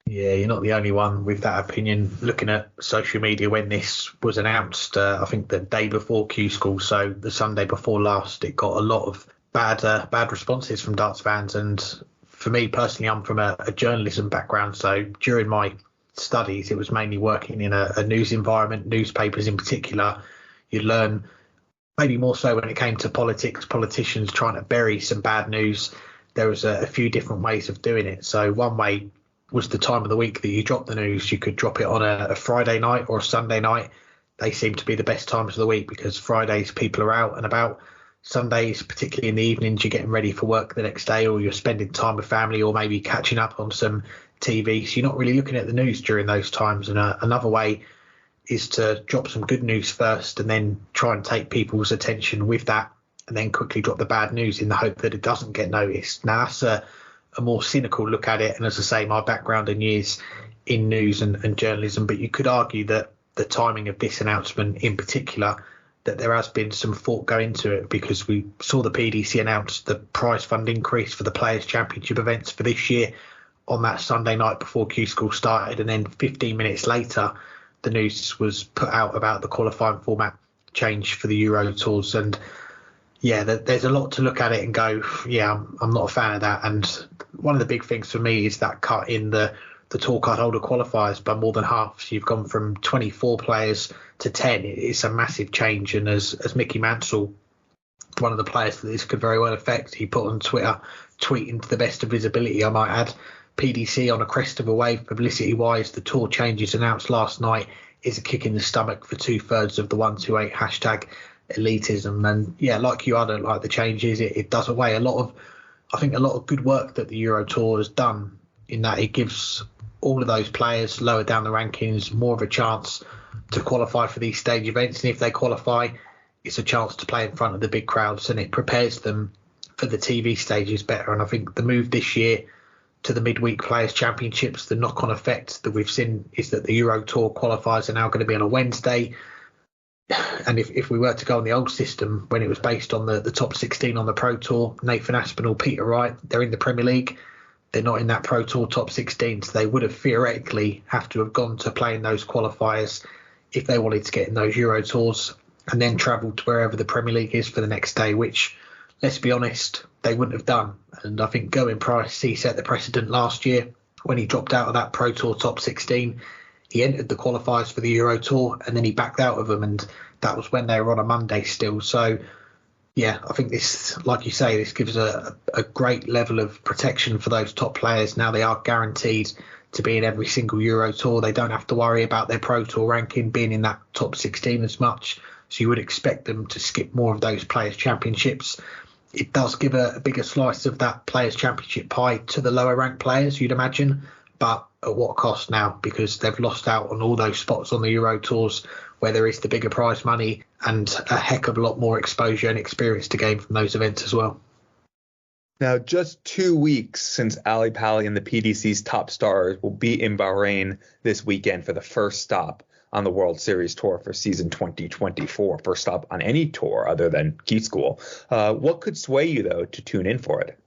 Yeah, you're not the only one with that opinion. Looking at social media when this was announced, I think the day before Q School, so the Sunday before last, it got a lot of bad responses from darts fans. And for me personally, I'm from a journalism background, so during my studies, it was mainly working in a news environment, newspapers in particular. You learn, maybe more so when it came to politics, politicians trying to bury some bad news. There was a few different ways of doing it. So one way was the time of the week that you drop the news. You could drop it on a Friday night or a Sunday night. They seem to be the best times of the week because Fridays people are out and about. Sundays, particularly in the evenings, you're getting ready for work the next day, or you're spending time with family, or maybe catching up on some TV. So you're not really looking at the news during those times. And another way is to drop some good news first and then try and take people's attention with that, and then quickly drop the bad news in the hope that it doesn't get noticed. Now, that's a more cynical look at it. And as I say, my background in years in news and journalism, but you could argue that the timing of this announcement in particular, that there has been some thought go into it, because we saw the PDC announce the prize fund increase for the Players' Championship events for this year on that Sunday night before Q School started. And then 15 minutes later, the news was put out about the qualifying format change for the Euro Tours. And yeah, there's a lot to look at it and go, yeah, I'm not a fan of that. And one of the big things for me is that cut in the tour card holder qualifiers by more than half. So you've gone from 24 players to 10. It's a massive change. And as Mickey Mansell, one of the players that this could very well affect, he put on Twitter, tweeting to the best of his ability, I might add, PDC on a crest of a wave publicity-wise. The tour changes announced last night is a kick in the stomach for 2/3 of the 128 hashtag elitism. And yeah, like you, I don't like the changes. It does away a lot of good work that the Euro Tour has done, in that it gives all of those players lower down the rankings more of a chance to qualify for these stage events. And if they qualify, it's a chance to play in front of the big crowds, and it prepares them for the TV stages better. And I think the move this year to the midweek Players' Championships, the knock-on effect that we've seen is that the Euro Tour qualifiers are now going to be on a Wednesday. And if we were to go on the old system, when it was based on the top 16 on the Pro Tour, Nathan Aspinall, Peter Wright, they're in the Premier League. They're not in that Pro Tour top 16, so they would have theoretically have to have gone to play in those qualifiers if they wanted to get in those Euro Tours, and then travel to wherever the Premier League is for the next day, which, let's be honest, they wouldn't have done. And I think Gerwyn Price, he set the precedent last year when he dropped out of that Pro Tour top 16. He entered the qualifiers for the Euro Tour and then he backed out of them, and that was when they were on a Monday still. So yeah, I think this, like you say, this gives a great level of protection for those top players. Now they are guaranteed to be in every single Euro Tour. They don't have to worry about their Pro Tour ranking being in that top 16 as much. So you would expect them to skip more of those Players' Championships. It does give a bigger slice of that Players' Championship pie to the lower ranked players, you'd imagine. But at what cost now? Because they've lost out on all those spots on the Euro Tours where there is the bigger prize money and a heck of a lot more exposure and experience to gain from those events as well. Now, just 2 weeks since Ali Pali and the PDC's top stars will be in Bahrain this weekend for the first stop on the World Series Tour for season 2024, first stop on any tour other than Q School. What could sway you, though, to tune in for it?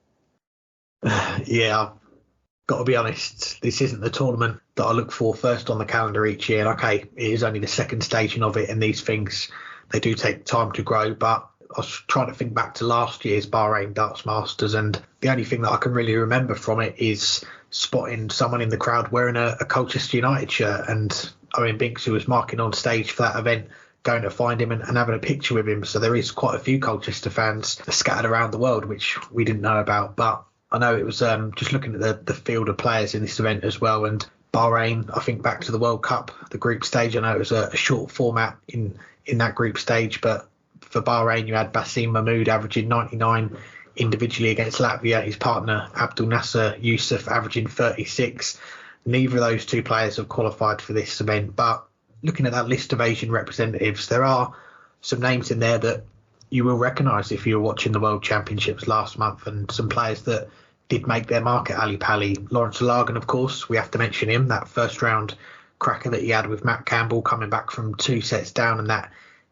Yeah, I've got to be honest, this isn't the tournament that I look for first on the calendar each year. And okay, it is only the second staging of it, and these things, they do take time to grow. But I was trying to think back to last year's Bahrain Darts Masters, and the only thing that I can really remember from it is spotting someone in the crowd wearing a Colchester United shirt, and Owen Binks, who was marking on stage for that event, going to find him and having a picture with him. So there is quite a few Colchester fans scattered around the world, which we didn't know about. But I know it was just looking at the field of players in this event as well. And Bahrain, I think back to the World Cup, the group stage, I know it was a short format in that group stage, but for Bahrain, you had Basim Mahmood averaging 99 individually against Latvia, his partner Abdul Nasser Yusuf averaging 36. Neither of those two players have qualified for this event, but looking at that list of Asian representatives, there are some names in there that you will recognise if you were watching the World Championships last month, and some players that did make their mark at Ali Pali. Lawrence Alagan, of course, we have to mention him, that first round cracker that he had with Matt Campbell coming back from 2 sets down, and that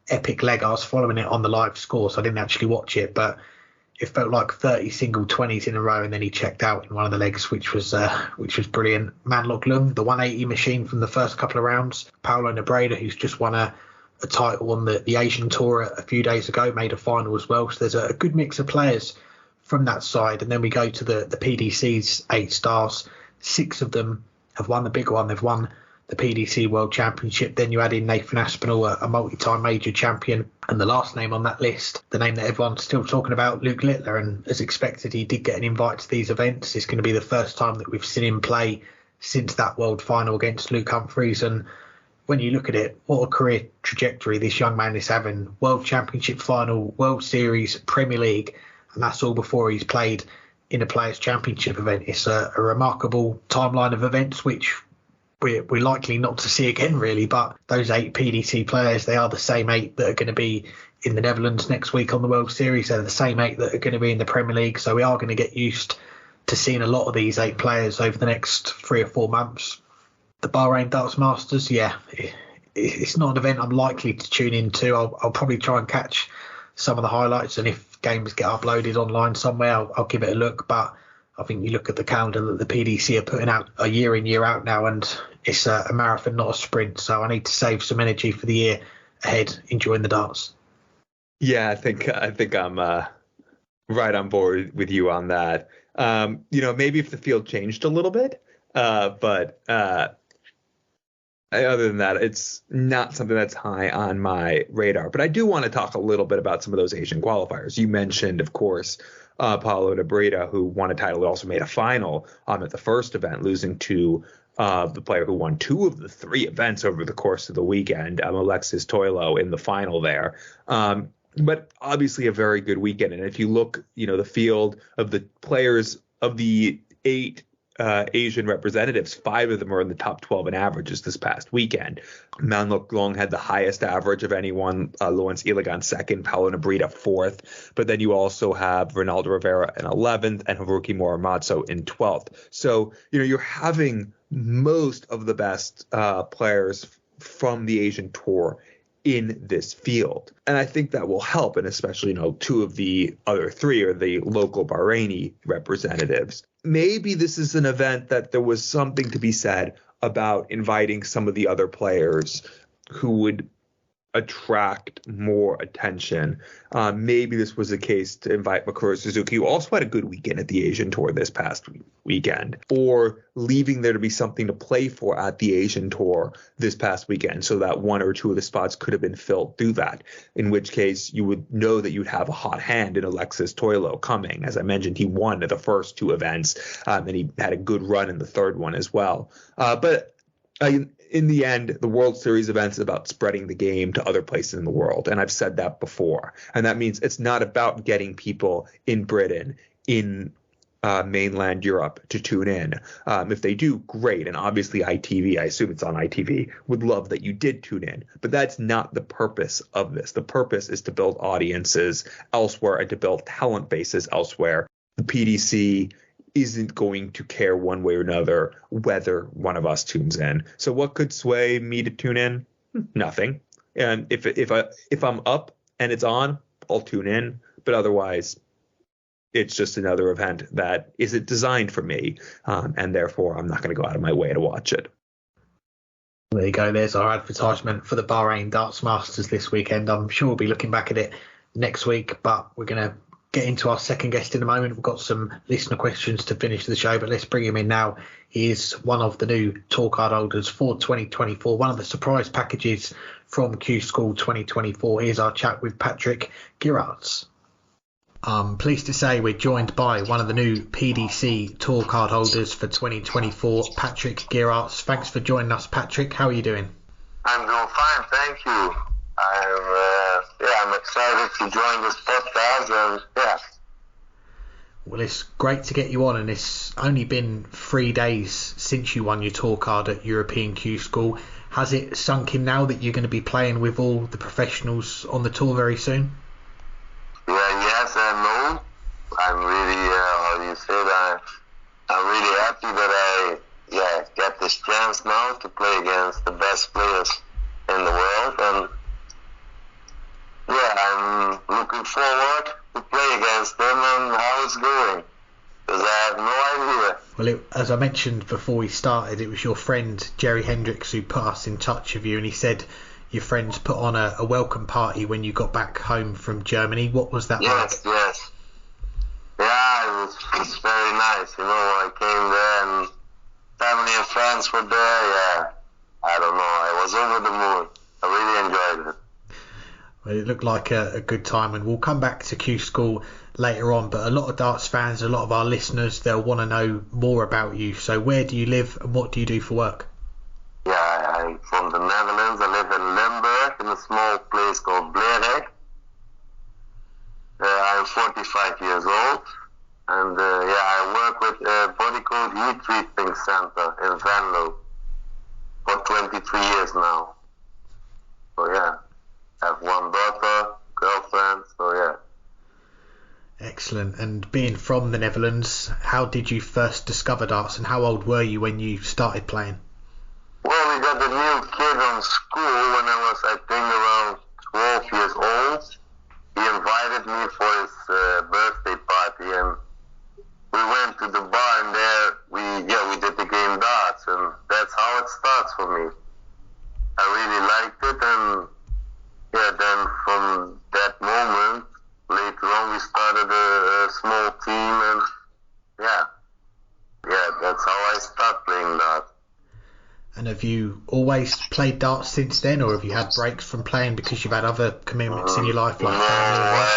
epic leg. I was following it on the live score, so I didn't actually watch it, but it felt like 30 single 20s in a row, and then he checked out in one of the legs, which was brilliant. Manlok Lung, the 180 machine from the first couple of rounds. Paulo Nebreda, who's just won a title on the Asian Tour a few days ago, made a final as well. So there's a good mix of players from that side. And then we go to the PDC's 8 stars. 6 of them have won the big one. They've won the PDC World Championship. Then you add in Nathan Aspinall, a multi-time major champion, and the last name on that list, the name that everyone's still talking about, Luke Littler. And as expected, he did get an invite to these events. It's going to be the first time that we've seen him play since that world final against Luke Humphreys. And when you look at it, what a career trajectory this young man is having. World Championship final, World Series, Premier League, and that's all before he's played in a Players' Championship event. It's a remarkable timeline of events, which we're likely not to see again, really. But those 8 PDC players, they are the same 8 that are going to be in the Netherlands next week on the World Series. They're the same 8 that are going to be in the Premier League. So we are going to get used to seeing a lot of these 8 players over the next 3 or 4 months. The Bahrain Darts Masters, it's not an event I'm likely to tune into. I'll probably try and catch some of the highlights, and if games get uploaded online somewhere, I'll give it a look. But I think you look at the calendar that the PDC are putting out a year in, year out now, and it's a marathon, not a sprint. So I need to save some energy for the year ahead, enjoying the darts. Yeah, I think I'm right on board with you on that. Maybe if the field changed a little bit, but other than that, it's not something that's high on my radar. But I do want to talk a little bit about some of those Asian qualifiers. You mentioned, of course, Paulo Nebreda, who won a title, also made a final at the first event, losing to the player who won 2 of the 3 events over the course of the weekend, Alexis Toilo, in the final there. But obviously a very good weekend. And if you look, the field of the players of the 8 Asian representatives, 5 of them are in the top 12 in averages this past weekend. Manlok Lung had the highest average of anyone, Lawrence Ilagan second, Paulo Nebreda 4th. But then you also have Ronaldo Rivera in 11th and Haruki Muramatsu in 12th. So, you're having most of the best players from the Asian Tour in this field. And I think that will help. And especially, 2 of the other 3 are the local Bahraini representatives. Maybe this is an event that there was something to be said about inviting some of the other players who would attract more attention. Maybe this was a case to invite Makura Suzuki, who also had a good weekend at the Asian Tour this past weekend, or leaving there to be something to play for at the Asian Tour this past weekend, so that 1 or 2 of the spots could have been filled through that, in which case you would know that you'd have a hot hand in Alexis Toilo coming. As I mentioned, he won the first 2 events, and he had a good run in the third one as well. But in the end, the World Series event is about spreading the game to other places in the world. And I've said that before. And that means it's not about getting people in Britain, in mainland Europe to tune in. If they do, great. And obviously ITV, I assume it's on ITV, would love that you did tune in. But that's not the purpose of this. The purpose is to build audiences elsewhere and to build talent bases elsewhere. The PDC isn't going to care one way or another whether one of us tunes in. So what could sway me to tune in? Nothing. And if I'm up and it's on, I'll tune in. But otherwise, it's just another event that isn't designed for me, and therefore I'm not going to go out of my way to watch it. There you go. There's our advertisement for the Bahrain Darts Masters this weekend. I'm sure we'll be looking back at it next week, but we're going to get into our second guest in a moment. We've got some listener questions to finish the show, but let's bring him in now. He is one of the new tour card holders for 2024, one of the surprise packages from Q School 2024. Here's our chat with Patrick Geeraets. I'm pleased to say we're joined by one of the new PDC tour card holders for 2024, Patrick Geeraets. Thanks for joining us, Patrick. How are you doing? I'm doing fine, thank you. I'm excited to join this podcast, and Well, it's great to get you on, and it's only been 3 days since you won your tour card at European Q School. Has it sunk in now that you're going to be playing with all the professionals on the tour very soon? Yes and no. I'm really, I'm really happy that I get this chance now to play against the best players in the world, and I'm looking forward to play against them and how it's going, because I have no idea. Well, as I mentioned before we started, it was your friend Jerry Hendricks who put us in touch with you, and he said your friends put on a welcome party when you got back home from Germany. What was that like? Yes. Yeah, it was very nice. I came there and family and friends were there. Yeah, I don't know. I was over the moon. I really enjoyed it. Well, it looked like a good time, and we'll come back to Q School later on, but a lot of darts fans, a lot of our listeners, they'll want to know more about you. So where do you live and what do you do for work? Yeah, I'm from the Netherlands. I live in Limburg in a small place called Geeraets. I'm 45 years old, and I work with a body code heat treatment center in Venlo for 23 years now. So I have one daughter, girlfriend, so Excellent. And being from the Netherlands, how did you first discover darts, and how old were you when you started playing? Well, we got a new kid on school when I was, I think, around 12 years old. He invited me for his birthday party, and we went to the bar, and there we did the game darts, and that's how it starts for me. I really liked it, and then from that moment, later on, we started a small team, and that's how I started playing darts. And have you always played darts since then, or have you had breaks from playing because you've had other commitments in your life, like family and work?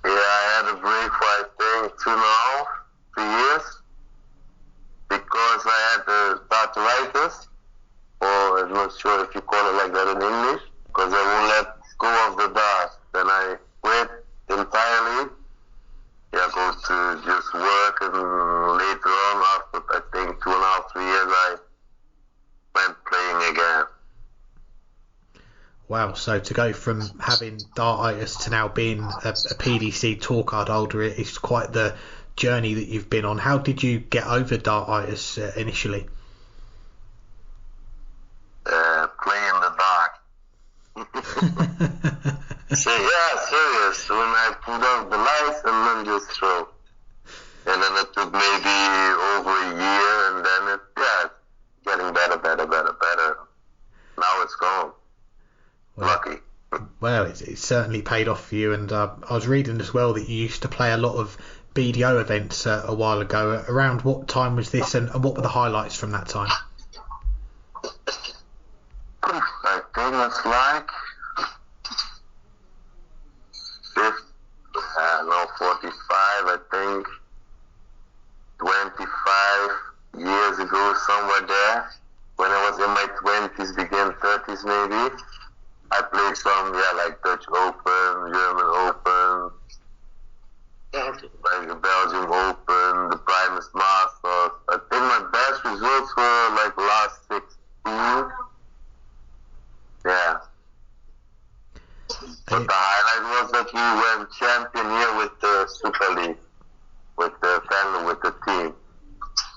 I had a break for, I think, 2.5 years, because I had dartitis, or I'm not sure if you call it like that in English, because I won't let go of the darts. Then I quit entirely. Go to just work, and later on, after I think 2.5, 3 years, I went playing again. Wow, so to go from having dartitis to now being a PDC tour card holder, it's quite the journey that you've been on. How did you get over dartitis initially? Play in the dark. Serious. When I put out the lights and then just throw. And then it took maybe over a year, and then getting better. Now it's gone. Lucky. Well, it certainly paid off for you, and I was reading as well that you used to play a lot of BDO events a while ago. Around what time was this, and what were the highlights from that time? I think it's like 45, I think 25 years ago, somewhere there, when I was in my 20s, begin 30s maybe. I played some, like Dutch Open, German Open, like the Belgium Open, the Primus Masters. I think my best results were like last 16. But the highlight was that we went champion here with the Super League, with the family, with the team.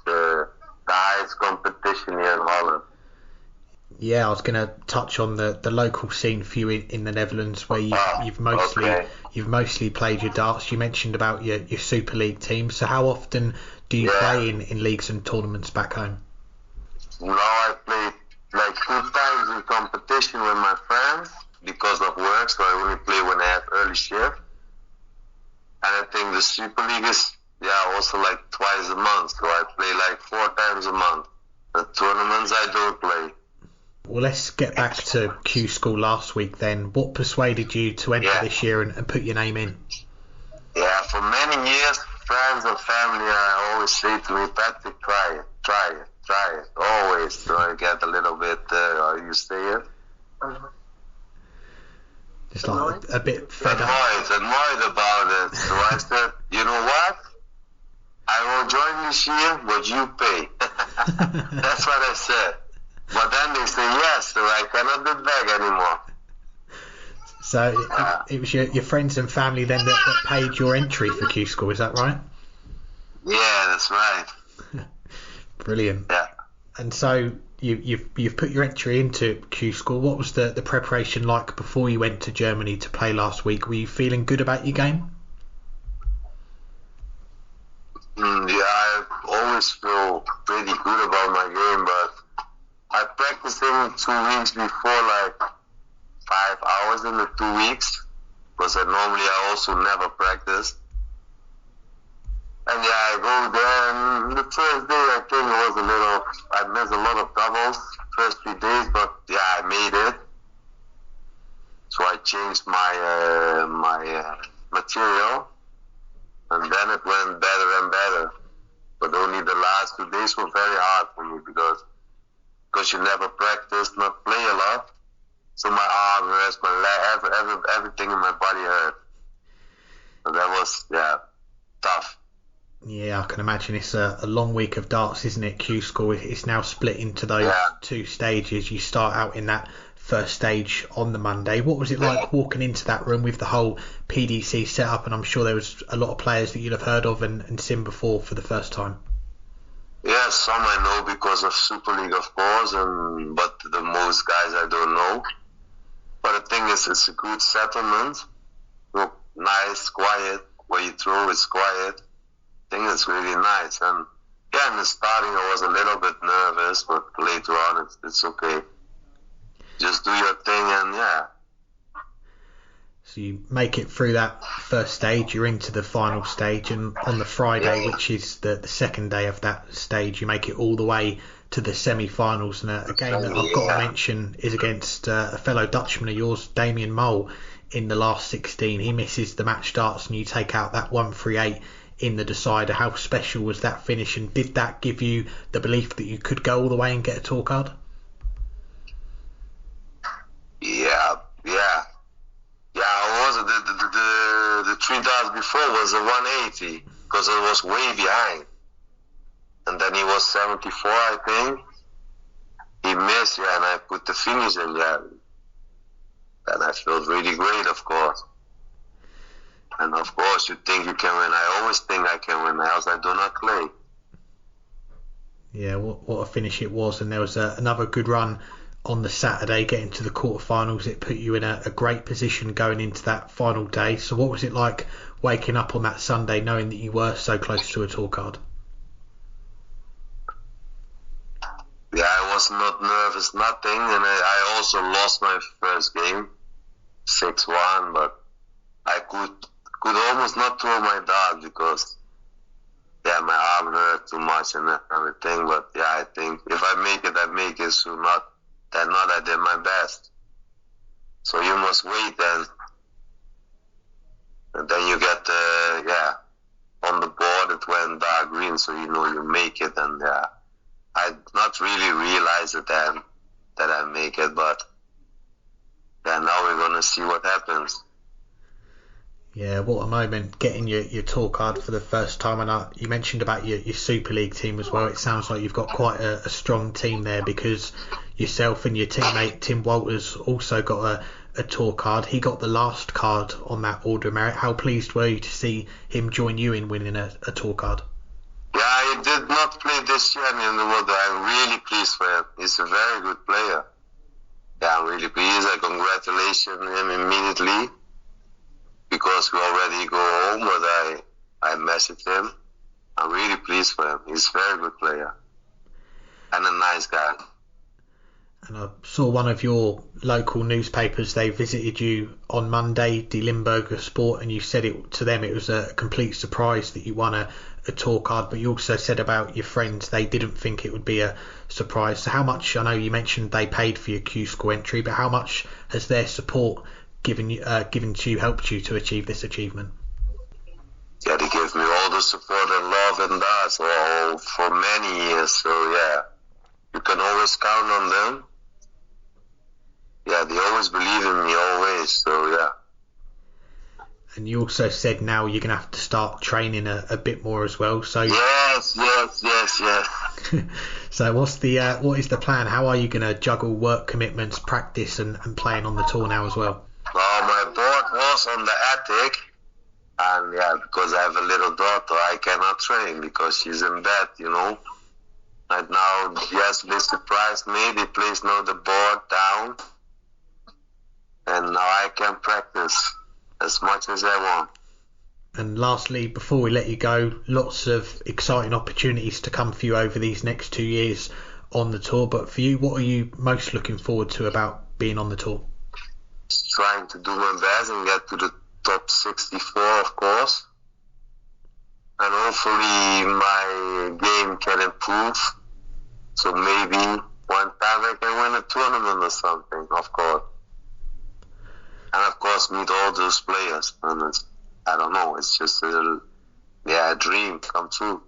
The highest competition here in Holland. Yeah, I was going to touch on the local scene for you in the Netherlands, where you've mostly played your darts. You mentioned about your Super League team. So how often do you play in leagues and tournaments back home? Now I played like 2 times in competition. rotation with my friends because of work, so I only play when I have early shift. And I think the Super League is, also like twice a month, so I play like 4 times a month. The tournaments I don't play. Well, let's get back to Q School last week then. What persuaded you to enter this year and put your name in? Yeah, for many years, friends and family always say to me, Patrick, try it, always. So I get a little bit, are you say it? Just like a bit fed up. Annoyed about it. So I said, you know what? I will join this year, but you pay. That's what I said. But then they say yes, so I cannot be back anymore. So it was your friends and family then that paid your entry for Q School, is that right? Yeah, that's right. Brilliant. Yeah. And so you've put your entry into Q School. What was the preparation like before you went to Germany to play last week? Were you feeling good about your game? I always feel pretty good about my game, but I practiced in 2 weeks before, like 5 hours in the 2 weeks, because I also never practice. And I go there, and the first day I think I missed a lot of doubles, first 3 days, but I made it. So I changed my material, and then it went better and better. But only the last 2 days were very hard for me because you never practice, not play a lot. So my arm hurts, my leg, everything in my body hurt. So that was, tough. Yeah, I can imagine. It's a long week of darts, isn't it? Q School. It's now split into those 2 stages. You start out in that first stage on the Monday. What was it like walking into that room with the whole PDC set up? And I'm sure there was a lot of players that you'd have heard of and seen before for the first time. Yeah, some I know because of Super League, of course, but the most guys I don't know. But the thing is, it's a good settlement. Look, nice, quiet. Where you throw, it's quiet. I think it's really nice. And in the starting I was a little bit nervous, but later on it's okay. Just do your thing and So you make it through that first stage, you're into the final stage, and on the Friday, which is the second day of that stage, you make it all the way to the semi-finals. And a game that I've got to mention is against a fellow Dutchman of yours, Damien Mole, in the last 16. He misses the match starts and you take out that 138 in the decider. How special was that finish, and did that give you the belief that you could go all the way and get a tour card? The 3 darts before was a 180 because it was way behind, and then he was 74, I think. He missed, and I put the finish in, and I felt really great, of course. And of course, you think you can win. I always think I can win, else I do not play. Yeah, what a finish it was. And there was another good run on the Saturday, getting to the quarterfinals. It put you in a great position going into that final day. So what was it like waking up on that Sunday knowing that you were so close to a tour card? Yeah, I was not nervous, nothing. And I also lost my first game, 6-1, but I could almost not throw my dart because my arm hurt too much and everything. But I think if I make it, I make it. So not, I did my best. So you must wait and then you get on the board it went dark green, so you know you make it. And I not really realize it then that I make it, but now we're gonna see what happens. Yeah, what a moment, getting your tour card for the first time. And you mentioned about your Super League team as well. It sounds like you've got quite a strong team there, because yourself and your teammate Tim Walters also got a tour card. He got the last card on that order of merit. How pleased were you to see him join you in winning a tour card? Yeah, he did not play this year in the world. I'm really pleased for him. He's a very good player. Yeah, I'm really pleased. I congratulate him immediately, because we already go home, but I messaged him. I'm really pleased for him. He's a very good player and a nice guy. And I saw one of your local newspapers, they visited you on Monday, Die Limburger Sport, and you said it to them it was a complete surprise that you won a tour card, but you also said about your friends they didn't think it would be a surprise. So how much, I know you mentioned they paid for your Q School entry, but how much has their support given to you, helped you to achieve this achievement? Yeah, they gave me all the support and love and that for many years, so yeah, you can always count on them. Yeah, they always believe in me, always, so yeah. And you also said now you're going to have to start training a bit more as well. So Yes. So what is the plan? How are you going to juggle work commitments, practice and playing on the tour now as well? Well, my board was on the attic, and yeah, because I have a little daughter, I cannot train because she's in bed, you know. Right now, yes, they surprised me. They placed now the board down, and now I can practice as much as I want. And lastly, before we let you go, lots of exciting opportunities to come for you over these next 2 years on the tour. But for you, what are you most looking forward to about being on the tour? Trying to do my best and get to the top 64, of course. And hopefully my game can improve. So maybe one time I can win a tournament or something, of course. And of course meet all those players. And it's, I don't know, it's just a dream come true.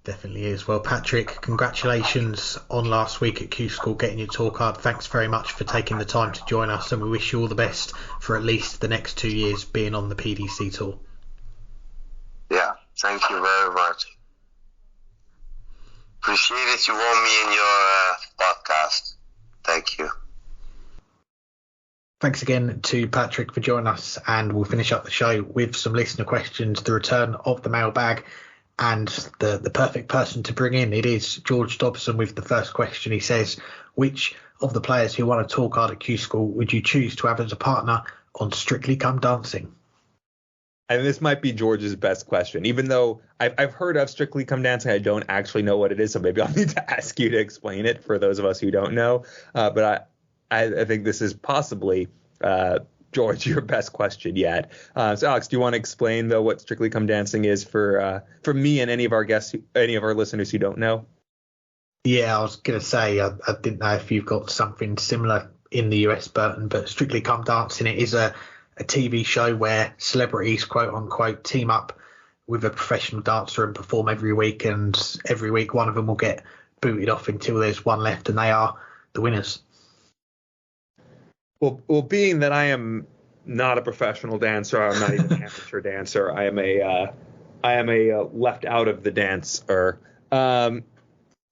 Definitely is. Well, Patrick, congratulations on last week at Q School getting your tour card. Thanks very much for taking the time to join us, and we wish you all the best for at least the next 2 years being on the PDC tour. Yeah, thank you very much. Appreciate it. You want me in your podcast. Thank you. Thanks again to Patrick for joining us, and we'll finish up the show with some listener questions, the return of the mailbag, and the perfect person to bring in. It is George Dobson with the first question. He says, which of the players who won a tour card at Q School would you choose to have as a partner on Strictly Come Dancing? And this might be George's best question, even though I've heard of Strictly Come Dancing. I don't actually know what it is, so maybe I'll need to ask you to explain it for those of us who don't know. But I think this is possibly, George, your best question yet. So, Alex, do you want to explain, though, what Strictly Come Dancing is for me and any of our guests, any of our listeners who don't know? Yeah, I was going to say, I didn't know if you've got something similar in the US, Burton, but Strictly Come Dancing, it is a TV show where celebrities, quote unquote, team up with a professional dancer and perform every week, and every week one of them will get booted off until there's one left, and they are the winners. Well, being that I am not a professional dancer, I'm not even an amateur dancer. I am a left out of the dancer. I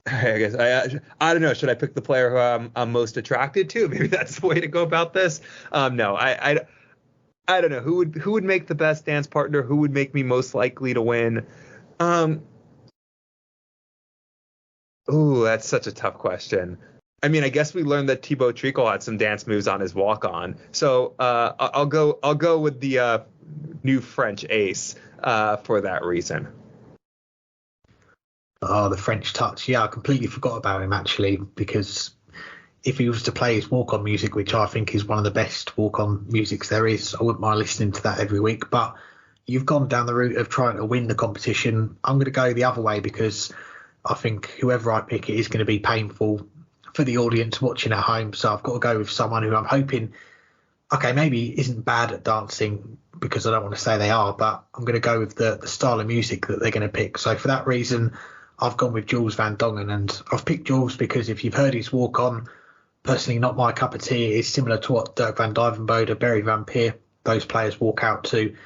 guess I don't know. Should I pick the player who I'm most attracted to? Maybe that's the way to go about this. No, I don't know who would make the best dance partner. Who would make me most likely to win? Ooh, that's such a tough question. I mean, I guess we learned that Thibaut Treacle had some dance moves on his walk-on. So I'll go with the new French ace for that reason. Oh, the French touch. Yeah, I completely forgot about him, actually, because if he was to play his walk-on music, which I think is one of the best walk-on musics there is, I wouldn't mind listening to that every week. But you've gone down the route of trying to win the competition. I'm going to go the other way, because I think whoever I pick, it is going to be painful for the audience watching at home. So I've got to go with someone who I'm hoping, okay, maybe isn't bad at dancing, because I don't want to say they are, but I'm going to go with the style of music that they're going to pick. So for that reason, I've gone with Jules Van Dongen, and I've picked Jules because if you've heard his walk-on, personally not my cup of tea. It's similar to what Dirk van Dijvenbode, Barry Van Peer, those players walk out to.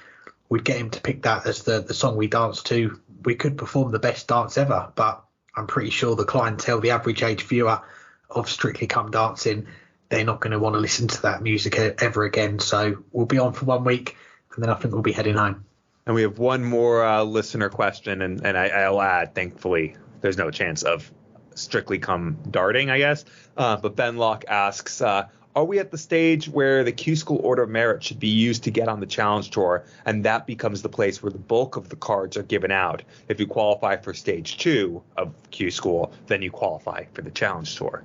We'd get him to pick that as the song we dance to. We could perform the best dance ever, but I'm pretty sure the clientele, the average age viewer of Strictly Come Dancing, they're not going to want to listen to that music ever again. So we'll be on for 1 week, and then I think we'll be heading home. And we have one more listener question, and I'll add, thankfully, there's no chance of Strictly Come darting, I guess. But Ben Locke asks, are we at the stage where the Q School Order of Merit should be used to get on the Challenge Tour, and that becomes the place where the bulk of the cards are given out? If you qualify for stage 2 of Q School, then you qualify for the Challenge Tour.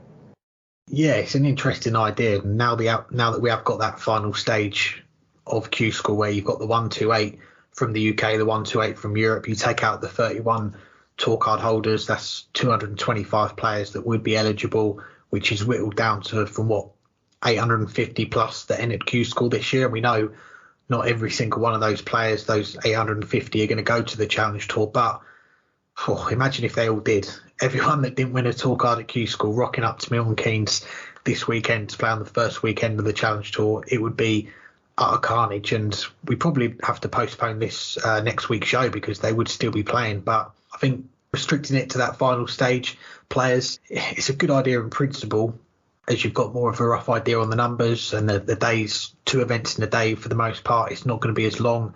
Yeah, it's an interesting idea. Now that we have got that final stage of Q School where you've got the 128 from the UK, the 128 from Europe, you take out the 31 tour card holders, that's 225 players that would be eligible, which is whittled down to from 850 plus that entered Q School this year. And we know not every single one of those players, those 850, are going to go to the Challenge Tour. But imagine if they all did. Everyone that didn't win a tour card at Q School rocking up to Milton Keynes this weekend to play on the first weekend of the Challenge Tour, it would be utter carnage. And we probably have to postpone this next week's show because they would still be playing. But I think restricting it to that final stage players, it's a good idea in principle, as you've got more of a rough idea on the numbers and the days, 2 events in a day for the most part. It's not going to be as long.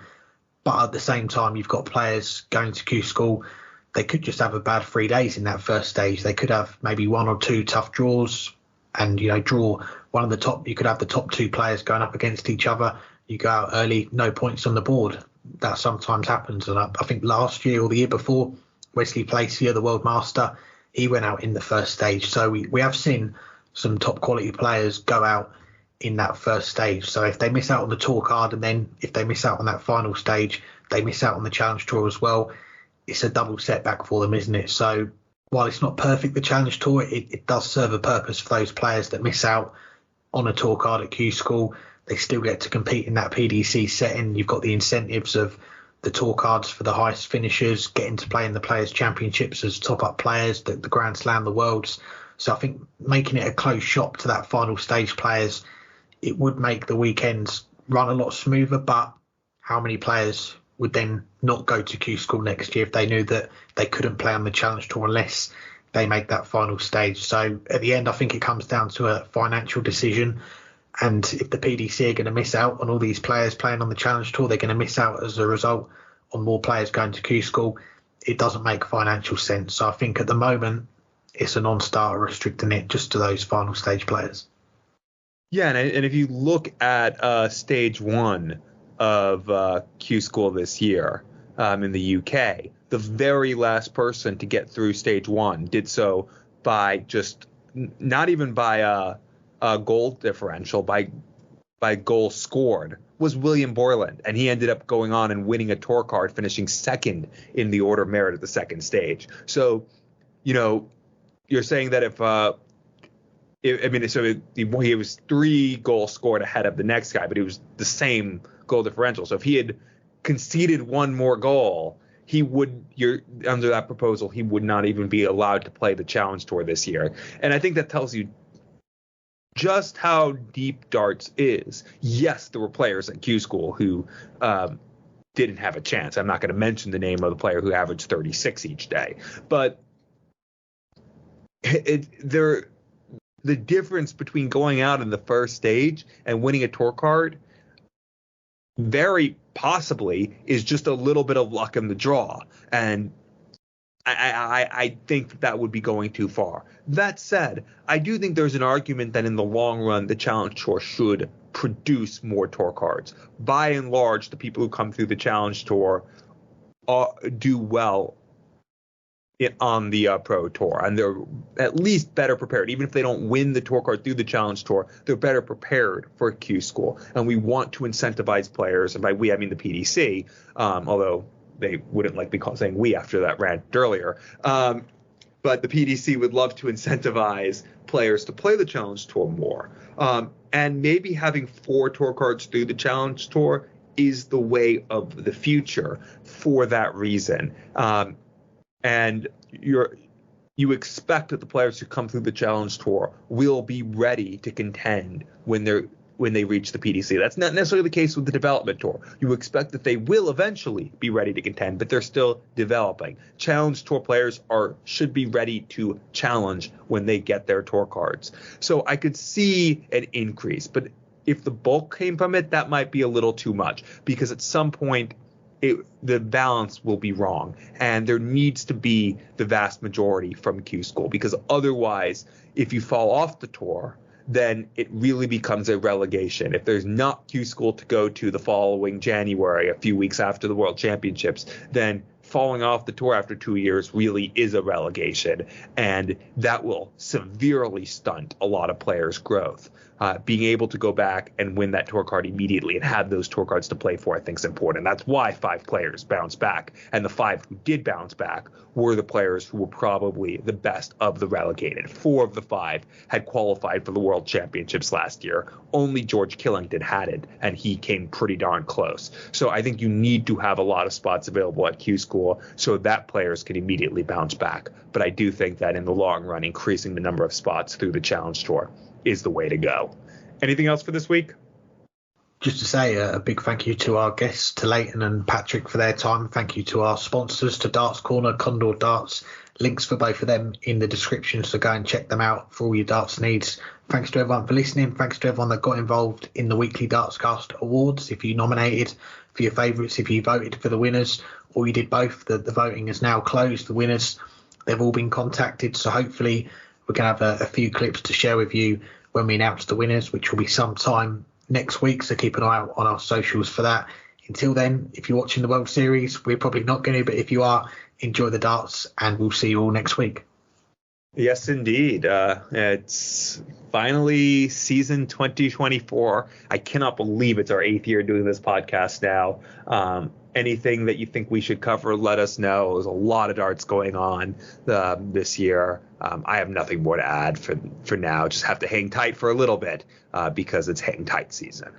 But at the same time, you've got players going to Q School. They could just have a bad 3 days in that first stage. They could have maybe 1 or 2 tough draws and, draw one of the top. You could have the top 2 players going up against each other. You go out early, no points on the board. That sometimes happens. And I think last year or the year before, Wesley Placier, the world master, he went out in the first stage. So we have seen some top quality players go out in that first stage. So if they miss out on the tour card, and then if they miss out on that final stage, they miss out on the Challenge Tour as well. It's a double setback for them, isn't it? So while it's not perfect, the Challenge Tour, it does serve a purpose for those players that miss out on a tour card at Q School. They still get to compete in that PDC setting. You've got the incentives of the tour cards for the highest finishers, getting to play in the Players' Championships as top-up players, the Grand Slam, the Worlds. So I think making it a closed shop to that final stage players, it would make the weekends run a lot smoother. But how many players would then not go to Q School next year if they knew that they couldn't play on the Challenge Tour unless they make that final stage? So at the end, I think it comes down to a financial decision. And if the PDC are going to miss out on all these players playing on the Challenge Tour, they're going to miss out as a result on more players going to Q School. It doesn't make financial sense. So I think at the moment, it's a non-starter restricting it just to those final stage players. Yeah, and if you look at stage 1 of Q School this year in the UK, the very last person to get through stage 1 did so by just not even by a goal differential, by goals scored, was William Borland, and he ended up going on and winning a tour card, finishing second in the order of merit at the second stage. So, you're saying that he was 3 goals scored ahead of the next guy, but it was the same goal differential. So if he had conceded 1 more goal, under that proposal, he would not even be allowed to play the Challenge Tour this year. And I think that tells you just how deep darts is. Yes, there were players at Q School who didn't have a chance. I'm not going to mention the name of the player who averaged 36 each day, but the difference between going out in the first stage and winning a tour card very possibly is just a little bit of luck in the draw. And I think that would be going too far. That said, I do think there's an argument that in the long run, the Challenge Tour should produce more tour cards. By and large, the people who come through the Challenge Tour do well on the Pro Tour, and they're at least better prepared. Even if they don't win the tour card through the Challenge Tour, they're better prepared for Q School. And we want to incentivize players, and by we I mean the PDC, although they wouldn't like me saying we after that rant earlier. But the PDC would love to incentivize players to play the Challenge Tour more. And maybe having 4 tour cards through the Challenge Tour is the way of the future for that reason. And you expect that the players who come through the Challenge Tour will be ready to contend when they reach the PDC. That's not necessarily the case with the Development Tour. You expect that they will eventually be ready to contend, but they're still developing. Challenge Tour players should be ready to challenge when they get their tour cards. So I could see an increase, but if the bulk came from it, that might be a little too much, because at some point the balance will be wrong, and there needs to be the vast majority from Q School, because otherwise, if you fall off the tour, then it really becomes a relegation. If there's not Q School to go to the following January, a few weeks after the World Championships, then falling off the tour after 2 years really is a relegation, and that will severely stunt a lot of players' growth. Being able to go back and win that tour card immediately and have those tour cards to play for, I think, is important. That's why 5 players bounced back, and the 5 who did bounce back were the players who were probably the best of the relegated. 4 of the 5 had qualified for the World Championships last year. Only George Killington hadn't, and he came pretty darn close. So I think you need to have a lot of spots available at Q School so that players can immediately bounce back. But I do think that in the long run, increasing the number of spots through the Challenge Tour is the way to go. Anything else for this week? Just to say a big thank you to our guests, to Leighton and Patrick, for their time. Thank you to our sponsors, to Darts Corner, Condor Darts. Links for both of them in the description, so go and check them out for all your darts needs. Thanks to everyone for listening. Thanks to everyone that got involved in the weekly Dartscast awards. If you nominated for your favourites, if you voted for the winners, or you did both, the voting is now closed. The winners, they've all been contacted, so hopefully we're going to have a few clips to share with you when we announce the winners, which will be sometime next week, so keep an eye out on our socials for that. Until then, if you're watching the World Series, we're probably not going to, but if you are, enjoy the darts, and we'll see you all next week. Yes, indeed. It's finally season 2024. I cannot believe it's our 8th year doing this podcast now. Anything that you think we should cover, let us know. There's a lot of darts going on this year. I have nothing more to add for now. Just have to hang tight for a little bit because it's hang tight season.